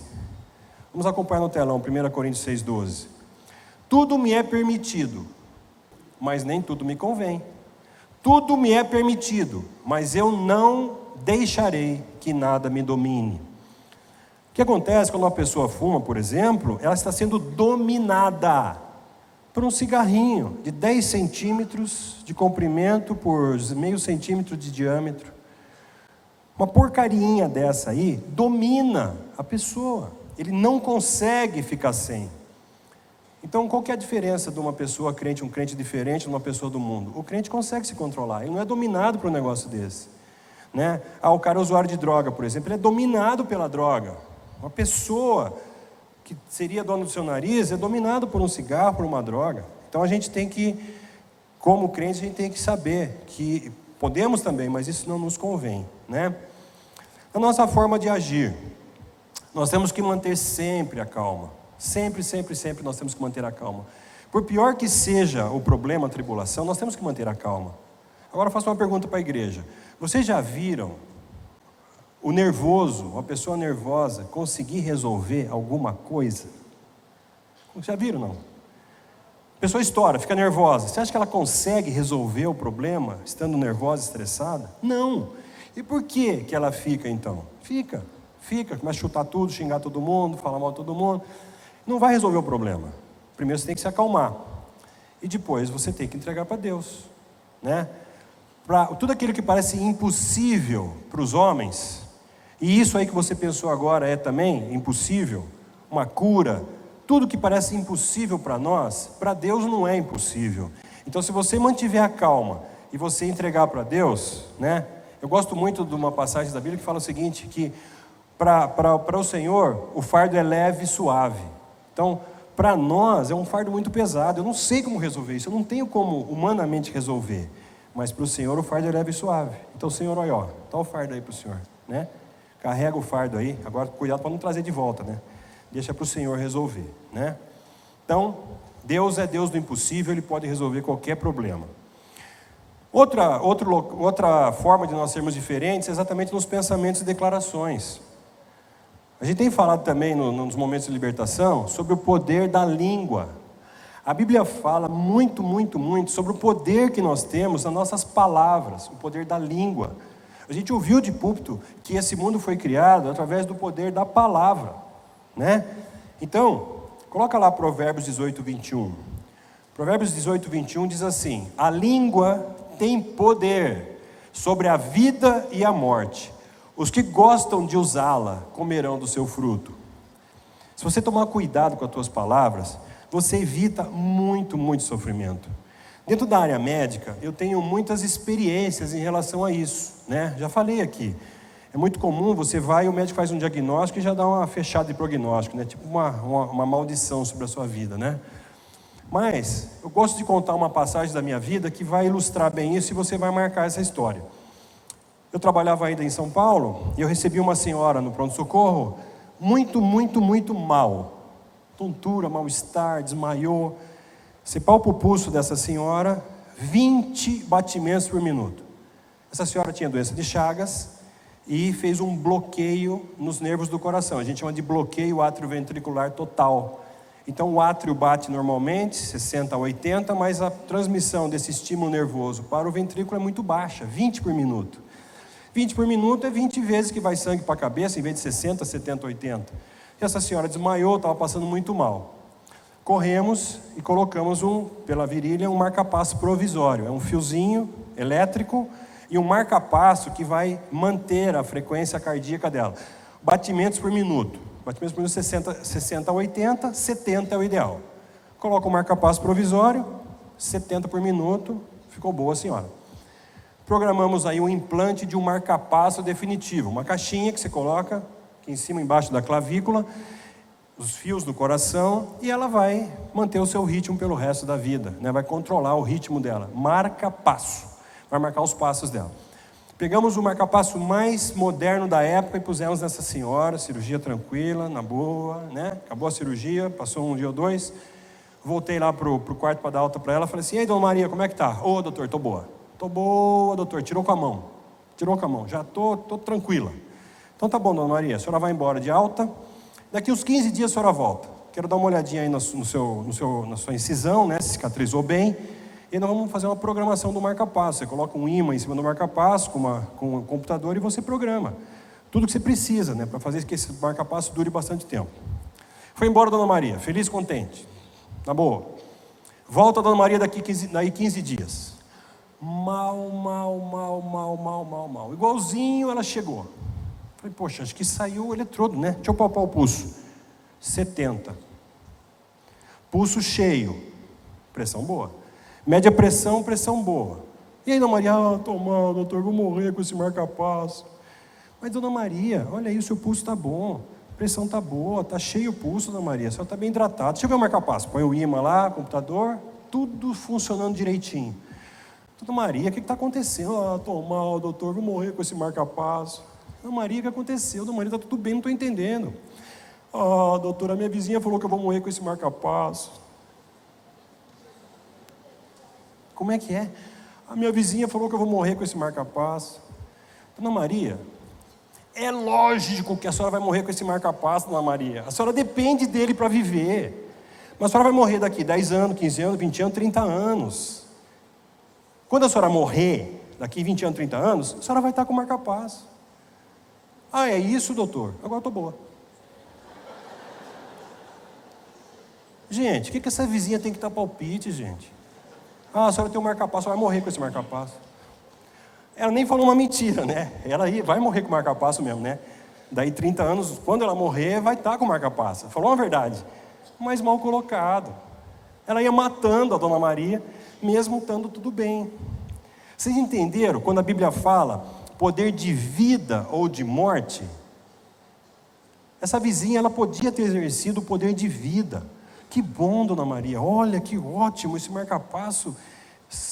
Vamos acompanhar no telão, 1 Coríntios 6,12. Tudo me é permitido, mas nem tudo me convém. Tudo me é permitido, mas eu não deixarei que nada me domine. O que acontece quando uma pessoa fuma, por exemplo, ela está sendo dominada. por um cigarrinho de 10 centímetros de comprimento por meio centímetro de diâmetro. Uma porcarinha dessa aí domina a pessoa. Ele não consegue ficar sem. Então, qual que é a diferença de uma pessoa crente, um crente diferente, de uma pessoa do mundo? O crente consegue se controlar, ele não é dominado por um negócio desse, né? O cara usuário de droga, por exemplo, ele é dominado pela droga. Uma pessoa que seria dono do seu nariz é dominado por um cigarro, por uma droga. Então, a gente tem que, como crente, a gente tem que saber que podemos também, mas isso não nos convém, né? A nossa forma de agir, nós temos que manter sempre a calma. Sempre, sempre, sempre nós temos que manter a calma. Por pior que seja o problema, a tribulação, nós temos que manter a calma. Agora eu faço uma pergunta para a igreja. Vocês já viram o nervoso, uma pessoa nervosa, conseguir resolver alguma coisa? Já viram, não? A pessoa estoura, fica nervosa. Você acha que ela consegue resolver o problema estando nervosa, estressada? Não. E por que ela fica então? Fica, começa a chutar tudo, xingar todo mundo, falar mal de todo mundo. Não vai resolver o problema. Primeiro você tem que se acalmar. E depois você tem que entregar para Deus, né? Tudo aquilo que parece impossível para os homens, e isso aí que você pensou agora é também impossível, uma cura, tudo que parece impossível para nós, para Deus não é impossível. Então se você mantiver a calma e você entregar para Deus, né? Eu gosto muito de uma passagem da Bíblia que fala o seguinte, que para o Senhor o fardo é leve e suave. Então, para nós é um fardo muito pesado. Eu não sei como resolver isso, eu não tenho como humanamente resolver. Mas para o Senhor o fardo é leve e suave. Então, Senhor, olha, ó, tá o fardo aí para o Senhor, né? Carrega o fardo aí. Agora, cuidado para não trazer de volta, né? Deixa para o Senhor resolver, né? Então, Deus é Deus do impossível, Ele pode resolver qualquer problema. Outra forma de nós sermos diferentes é exatamente nos pensamentos e declarações. A gente tem falado também nos momentos de libertação sobre o poder da língua. A Bíblia fala muito, muito, muito sobre o poder que nós temos nas nossas palavras, o poder da língua. A gente ouviu de púlpito que esse mundo foi criado através do poder da palavra, né? Então, coloca lá Provérbios 18, 21. Provérbios 18, 21 diz assim: a língua tem poder sobre a vida e a morte. Os que gostam de usá-la comerão do seu fruto. Se você tomar cuidado com as tuas palavras, você evita muito, muito sofrimento. Dentro da área médica, eu tenho muitas experiências em relação a isso, né? Já falei aqui. É muito comum, você vai e o médico faz um diagnóstico e já dá uma fechada de prognóstico, né? Tipo uma maldição sobre a sua vida, né? Mas eu gosto de contar uma passagem da minha vida que vai ilustrar bem isso e você vai marcar essa história. Eu trabalhava ainda em São Paulo e eu recebi uma senhora no pronto-socorro muito, muito, muito mal. Tontura, mal-estar, desmaiou. Você palpa o pulso dessa senhora, 20 batimentos por minuto. Essa senhora tinha doença de Chagas e fez um bloqueio nos nervos do coração. A gente chama de bloqueio atrioventricular total. Então o átrio bate normalmente, 60 a 80, mas a transmissão desse estímulo nervoso para o ventrículo é muito baixa, 20 por minuto. 20 por minuto é 20 vezes que vai sangue para a cabeça, em vez de 60, 70, 80. E essa senhora desmaiou, estava passando muito mal. Corremos e colocamos pela virilha um marca-passo provisório. É um fiozinho elétrico e um marca-passo que vai manter a frequência cardíaca dela. Batimentos por minuto. Batimentos por minuto 60 a 80, 70 é o ideal. Coloca o marca-passo provisório, 70 por minuto, ficou boa a senhora. Programamos aí um implante de um marca-passo definitivo. Uma caixinha que você coloca aqui em cima, embaixo da clavícula, os fios do coração, e ela vai manter o seu ritmo pelo resto da vida, né? Vai controlar o ritmo dela. Marca-passo. Vai marcar os passos dela. Pegamos o marca-passo mais moderno da época e pusemos nessa senhora, cirurgia tranquila, na boa, né? Acabou a cirurgia, passou um dia ou dois, voltei lá pro quarto para dar alta para ela, falei assim: e aí, dona Maria, como é que tá? Ô, doutor, tô boa. Tô boa, doutor, tirou com a mão, já tô tranquila. Então tá bom, dona Maria, a senhora vai embora de alta, daqui uns 15 dias a senhora volta. Quero dar uma olhadinha aí na sua incisão, né? Se cicatrizou bem. E nós vamos fazer uma programação do marca-passo. Você coloca um ímã em cima do marca-passo com um computador e você programa tudo que você precisa, né, para fazer que esse marca-passo dure bastante tempo. Foi embora, dona Maria, feliz, contente, na boa. Volta a Dona Maria daí 15 dias. Mal. Igualzinho ela chegou. Falei, poxa, acho que saiu o eletrodo, né? Deixa eu palpar o pulso. 70. Pulso cheio. Pressão boa. Média pressão, pressão boa. E aí, Dona Maria, tô mal, doutor, vou morrer com esse marca-passo. Mas, Dona Maria, olha aí, o seu pulso está bom. A pressão está boa, está cheio o pulso, Dona Maria. A senhora está bem hidratada. Deixa eu ver o marca-passo. Põe o imã lá, computador, tudo funcionando direitinho. Dona Maria, o que está acontecendo? Tô mal, doutor, vou morrer com esse marca-passo. Dona Maria, o que aconteceu? Dona Maria, está tudo bem, não estou entendendo. Doutora, minha vizinha falou que eu vou morrer com esse marca-passo. Como é que é? A minha vizinha falou que eu vou morrer com esse marca-passo. Dona Maria, é lógico que a senhora vai morrer com esse marca-passo, Dona Maria. A senhora depende dele para viver. Mas a senhora vai morrer daqui 10 anos, 15 anos, 20 anos, 30 anos. Quando a senhora morrer, daqui 20 anos, 30 anos, a senhora vai estar com marca-passo. É isso, doutor? Agora eu estou boa. Gente, o que essa vizinha tem que dar palpite, gente? A senhora tem um marca-passo, vai morrer com esse marca-passo. Ela nem falou uma mentira, né? Ela vai morrer com o marca-passo mesmo, né? Daí 30 anos, quando ela morrer, vai estar com o marca-passo. Falou uma verdade, mas mal colocado. Ela ia matando a Dona Maria, mesmo estando tudo bem. Vocês entenderam? Quando a Bíblia fala poder de vida ou de morte, essa vizinha, ela podia ter exercido o poder de vida. Que bom, Dona Maria, olha que ótimo, esse marca-passo,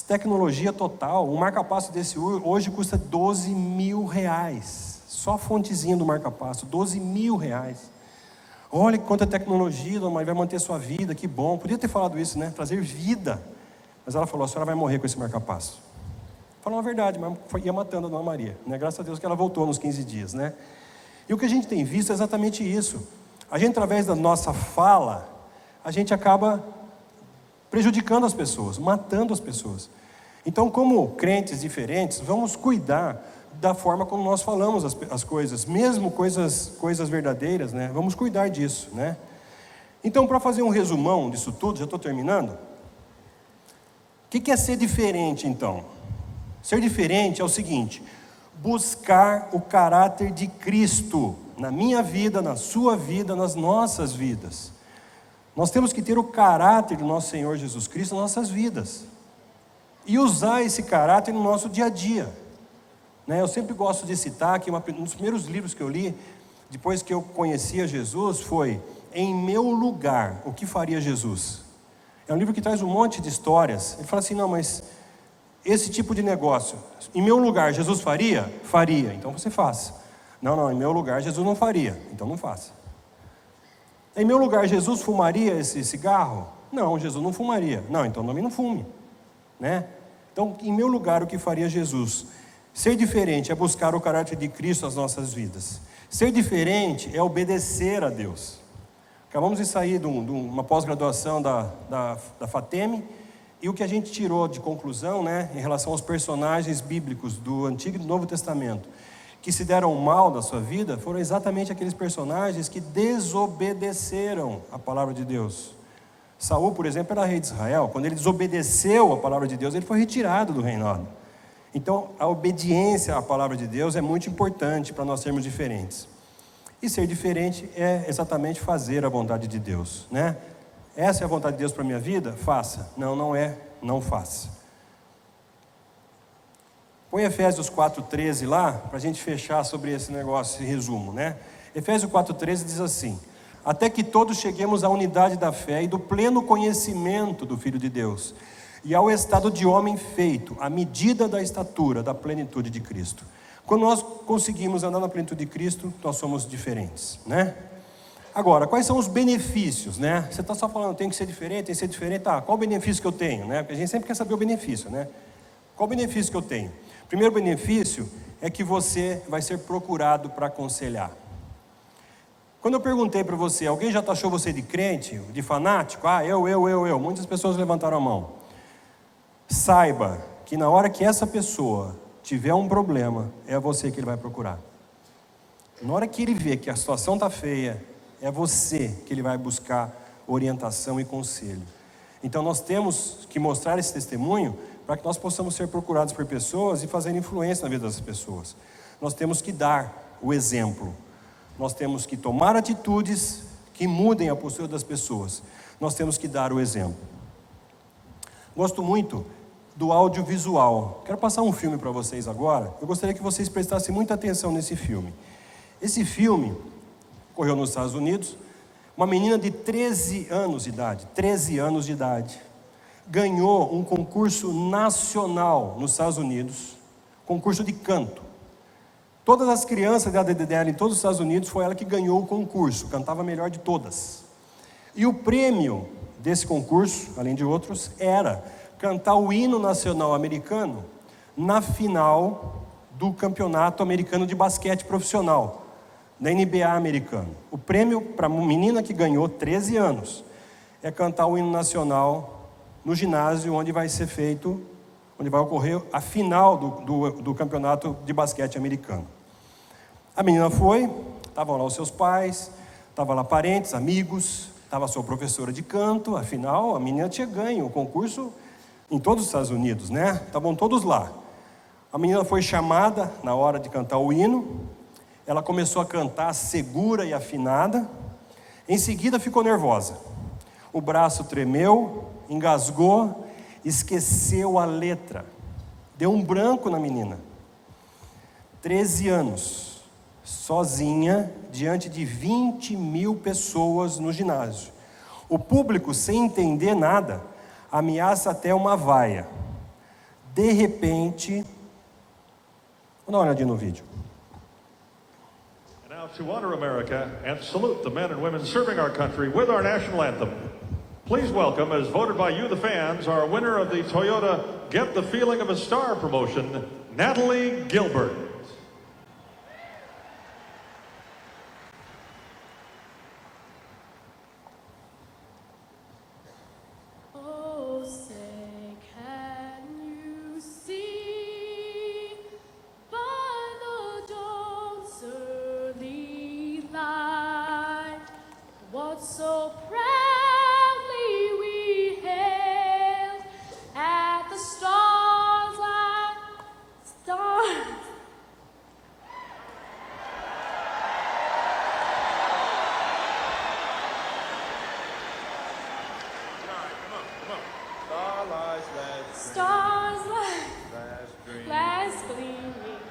tecnologia total. Um marca-passo desse hoje custa R$12.000, só a fontezinha do marca-passo, R$12.000. Olha quanta tecnologia, Dona Maria, vai manter sua vida, que bom. Podia ter falado isso, né? Trazer vida. Mas ela falou, a senhora vai morrer com esse marca-passo. Falou a verdade, mas ia matando a Dona Maria, né? Graças a Deus que ela voltou nos 15 dias, né? E o que a gente tem visto é exatamente isso. A gente, através da nossa fala, a gente acaba prejudicando as pessoas, matando as pessoas. Então, como crentes diferentes, vamos cuidar da forma como nós falamos as coisas, mesmo coisas verdadeiras, né? Vamos cuidar disso, né? Então, para fazer um resumão disso tudo, já estou terminando. O que é ser diferente, então? Ser diferente é o seguinte: buscar o caráter de Cristo na minha vida, na sua vida, nas nossas vidas. Nós temos que ter o caráter do nosso Senhor Jesus Cristo nas nossas vidas. E usar esse caráter no nosso dia a dia. Eu sempre gosto de citar que um dos primeiros livros que eu li, depois que eu conhecia Jesus, foi Em Meu Lugar, O que Faria Jesus? É um livro que traz um monte de histórias. Ele fala assim, não, mas esse tipo de negócio, em meu lugar, Jesus faria? Faria, então você faça. Não, em meu lugar, Jesus não faria, então não faça. Em meu lugar, Jesus fumaria esse cigarro? Não, Jesus não fumaria. Não, então também não fume, né? Então, em meu lugar, o que faria Jesus? Ser diferente é buscar o caráter de Cristo nas nossas vidas. Ser diferente é obedecer a Deus. Acabamos de sair de uma pós-graduação da FATEM, e o que a gente tirou de conclusão, né, em relação aos personagens bíblicos do Antigo e do Novo Testamento, que se deram mal na sua vida, foram exatamente aqueles personagens que desobedeceram a palavra de Deus. Saul, por exemplo, era rei de Israel. Quando ele desobedeceu a palavra de Deus, ele foi retirado do reinado. Então, a obediência à palavra de Deus é muito importante para nós sermos diferentes. E ser diferente é exatamente fazer a vontade de Deus, né? Essa é a vontade de Deus para a minha vida? Faça. Não é, não faça. Põe Efésios 4,13 lá, para a gente fechar sobre esse negócio, esse resumo, né? Efésios 4,13 diz assim: até que todos cheguemos à unidade da fé e do pleno conhecimento do Filho de Deus, e ao estado de homem feito, à medida da estatura, da plenitude de Cristo. Quando nós conseguimos andar na plenitude de Cristo, nós somos diferentes, né? Agora, quais são os benefícios, né? Você está só falando, tem que ser diferente, qual o benefício que eu tenho, né? Porque a gente sempre quer saber o benefício, né? Qual o benefício que eu tenho? Primeiro benefício é que você vai ser procurado para aconselhar. Quando eu perguntei para você, alguém já taxou você de crente, de fanático? Eu. Muitas pessoas levantaram a mão. Saiba que na hora que essa pessoa tiver um problema, é você que ele vai procurar. Na hora que ele vê que a situação está feia, é você que ele vai buscar orientação e conselho. Então nós temos que mostrar esse testemunho para que nós possamos ser procurados por pessoas e fazer influência na vida das pessoas. Nós temos que dar o exemplo. Nós temos que tomar atitudes que mudem a postura das pessoas. Nós temos que dar o exemplo. Gosto muito do audiovisual. Quero passar um filme para vocês agora. Eu gostaria que vocês prestassem muita atenção nesse filme. Esse filme ocorreu nos Estados Unidos. Uma menina de 13 anos de idade, ganhou um concurso nacional nos Estados Unidos, concurso de canto. Todas as crianças da dela em todos os Estados Unidos, foi ela que ganhou o concurso, cantava a melhor de todas. E o prêmio desse concurso, além de outros, era cantar o hino nacional americano na final do campeonato americano de basquete profissional, da NBA americano. O prêmio para a menina que ganhou 13 anos é cantar o hino nacional no ginásio onde vai ocorrer a final do campeonato de basquete americano. A menina foi, estavam lá os seus pais, estavam lá parentes, amigos, estava a sua professora de canto, afinal a menina tinha ganho o concurso em todos os Estados Unidos, né? Estavam todos lá. A menina foi chamada na hora de cantar o hino. Ela começou a cantar segura e afinada. Em seguida ficou nervosa. O braço tremeu, engasgou, esqueceu a letra. Deu um branco na menina. 13 anos, sozinha, diante de 20 mil pessoas no ginásio. O público, sem entender nada, ameaça até uma vaia. De repente, vou dar uma olhadinha no vídeo. Now to honor America and salute the men and women serving our country with our national anthem, please welcome, as voted by you, the fans, our winner of the Toyota Get the Feeling of a Star promotion, Natalie Gilbert. Oh, say, can you see by the dawn's early light what so proudly we hailed at the stars like stars? Stars like last gleaming,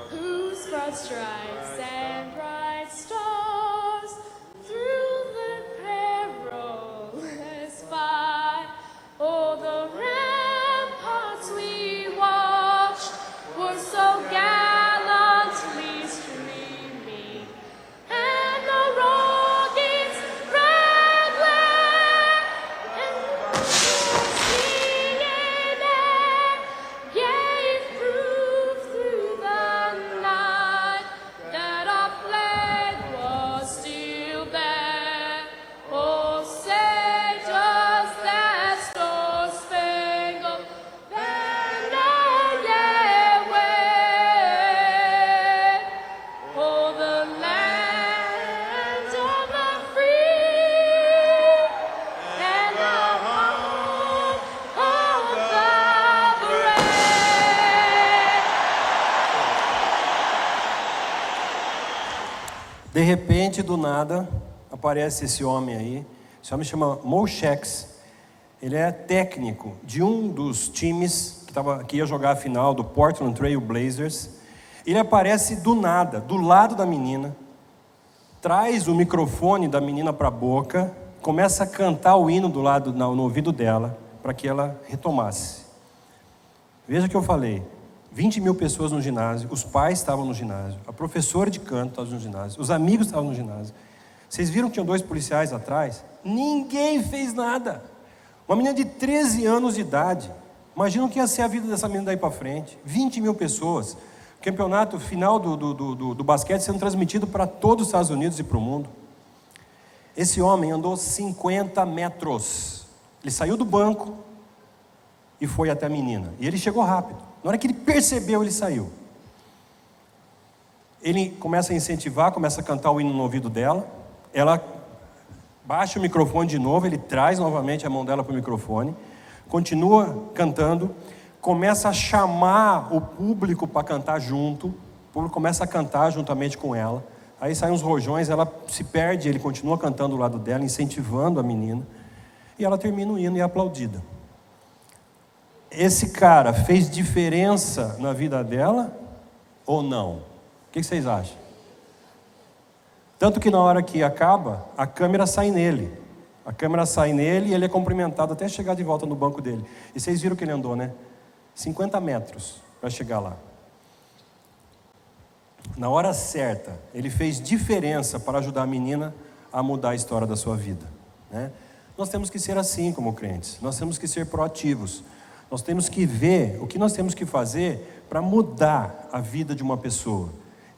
whose broad stripes and bright stars through the perilous fight. Oh, the ramparts we watched were so gallantly streaming, and the rockets red glare, and singing and gave proof through the night that our flag was still there. Oh, say does that star-spangled banner yet wave? Oh, the land of the free and the home of the brave. De repente, do nada, aparece esse homem aí. Esse homem chama Mo Shax. Ele é técnico de um dos times que ia jogar a final do Portland Trail Blazers. Ele aparece do nada, do lado da menina, traz o microfone da menina para a boca, começa a cantar o hino do lado, no ouvido dela, para que ela retomasse. Veja o que eu falei. 20 mil pessoas no ginásio, os pais estavam no ginásio, a professora de canto estava no ginásio, os amigos estavam no ginásio. Vocês viram que tinham 2 policiais atrás? Ninguém fez nada. Uma menina de 13 anos de idade. Imagina o que ia ser a vida dessa menina daí para frente. 20 mil pessoas. Campeonato final do basquete sendo transmitido para todos os Estados Unidos e para o mundo. Esse homem andou 50 metros. Ele saiu do banco e foi até a menina. E ele chegou rápido. Na hora que ele percebeu, ele saiu. Ele começa a incentivar, começa a cantar o hino no ouvido dela. Ela baixa o microfone de novo, ele traz novamente a mão dela para o microfone, continua cantando, começa a chamar o público para cantar junto, o público começa a cantar juntamente com ela, aí saem uns rojões, ela se perde, ele continua cantando do lado dela, incentivando a menina, e ela termina o hino e é aplaudida. Esse cara fez diferença na vida dela ou não? O que vocês acham? Tanto que na hora que acaba, a câmera sai nele. A câmera sai nele e ele é cumprimentado até chegar de volta no banco dele. E vocês viram que ele andou, né? 50 metros para chegar lá. Na hora certa, ele fez diferença para ajudar a menina a mudar a história da sua vida, né? Nós temos que ser assim como crentes. Nós temos que ser proativos. Nós temos que ver o que nós temos que fazer para mudar a vida de uma pessoa.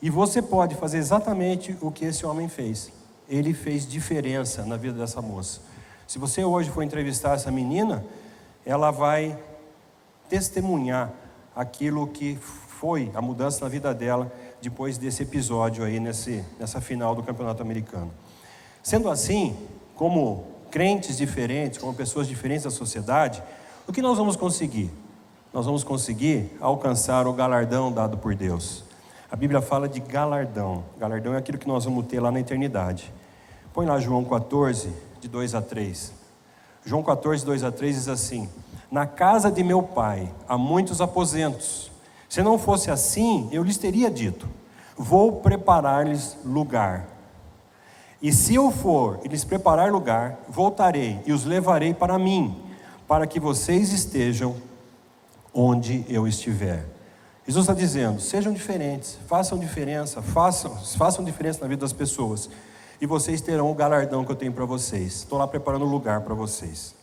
E você pode fazer exatamente o que esse homem fez. Ele fez diferença na vida dessa moça. Se você hoje for entrevistar essa menina, ela vai testemunhar aquilo que foi a mudança na vida dela depois desse episódio aí nessa final do Campeonato Americano. Sendo assim, como crentes diferentes, como pessoas diferentes da sociedade, o que nós vamos conseguir? Nós vamos conseguir alcançar o galardão dado por Deus. A Bíblia fala de galardão. Galardão é aquilo que nós vamos ter lá na eternidade. Põe lá João 14, de 2 a 3. João 14, 2 a 3 diz assim: na casa de meu pai há muitos aposentos. Se não fosse assim, eu lhes teria dito: vou preparar-lhes lugar. E se eu for e lhes preparar lugar, voltarei e os levarei para mim, para que vocês estejam onde eu estiver. Jesus está dizendo: sejam diferentes, façam diferença, façam diferença na vida das pessoas, e vocês terão o galardão que eu tenho para vocês. Estou lá preparando um lugar para vocês.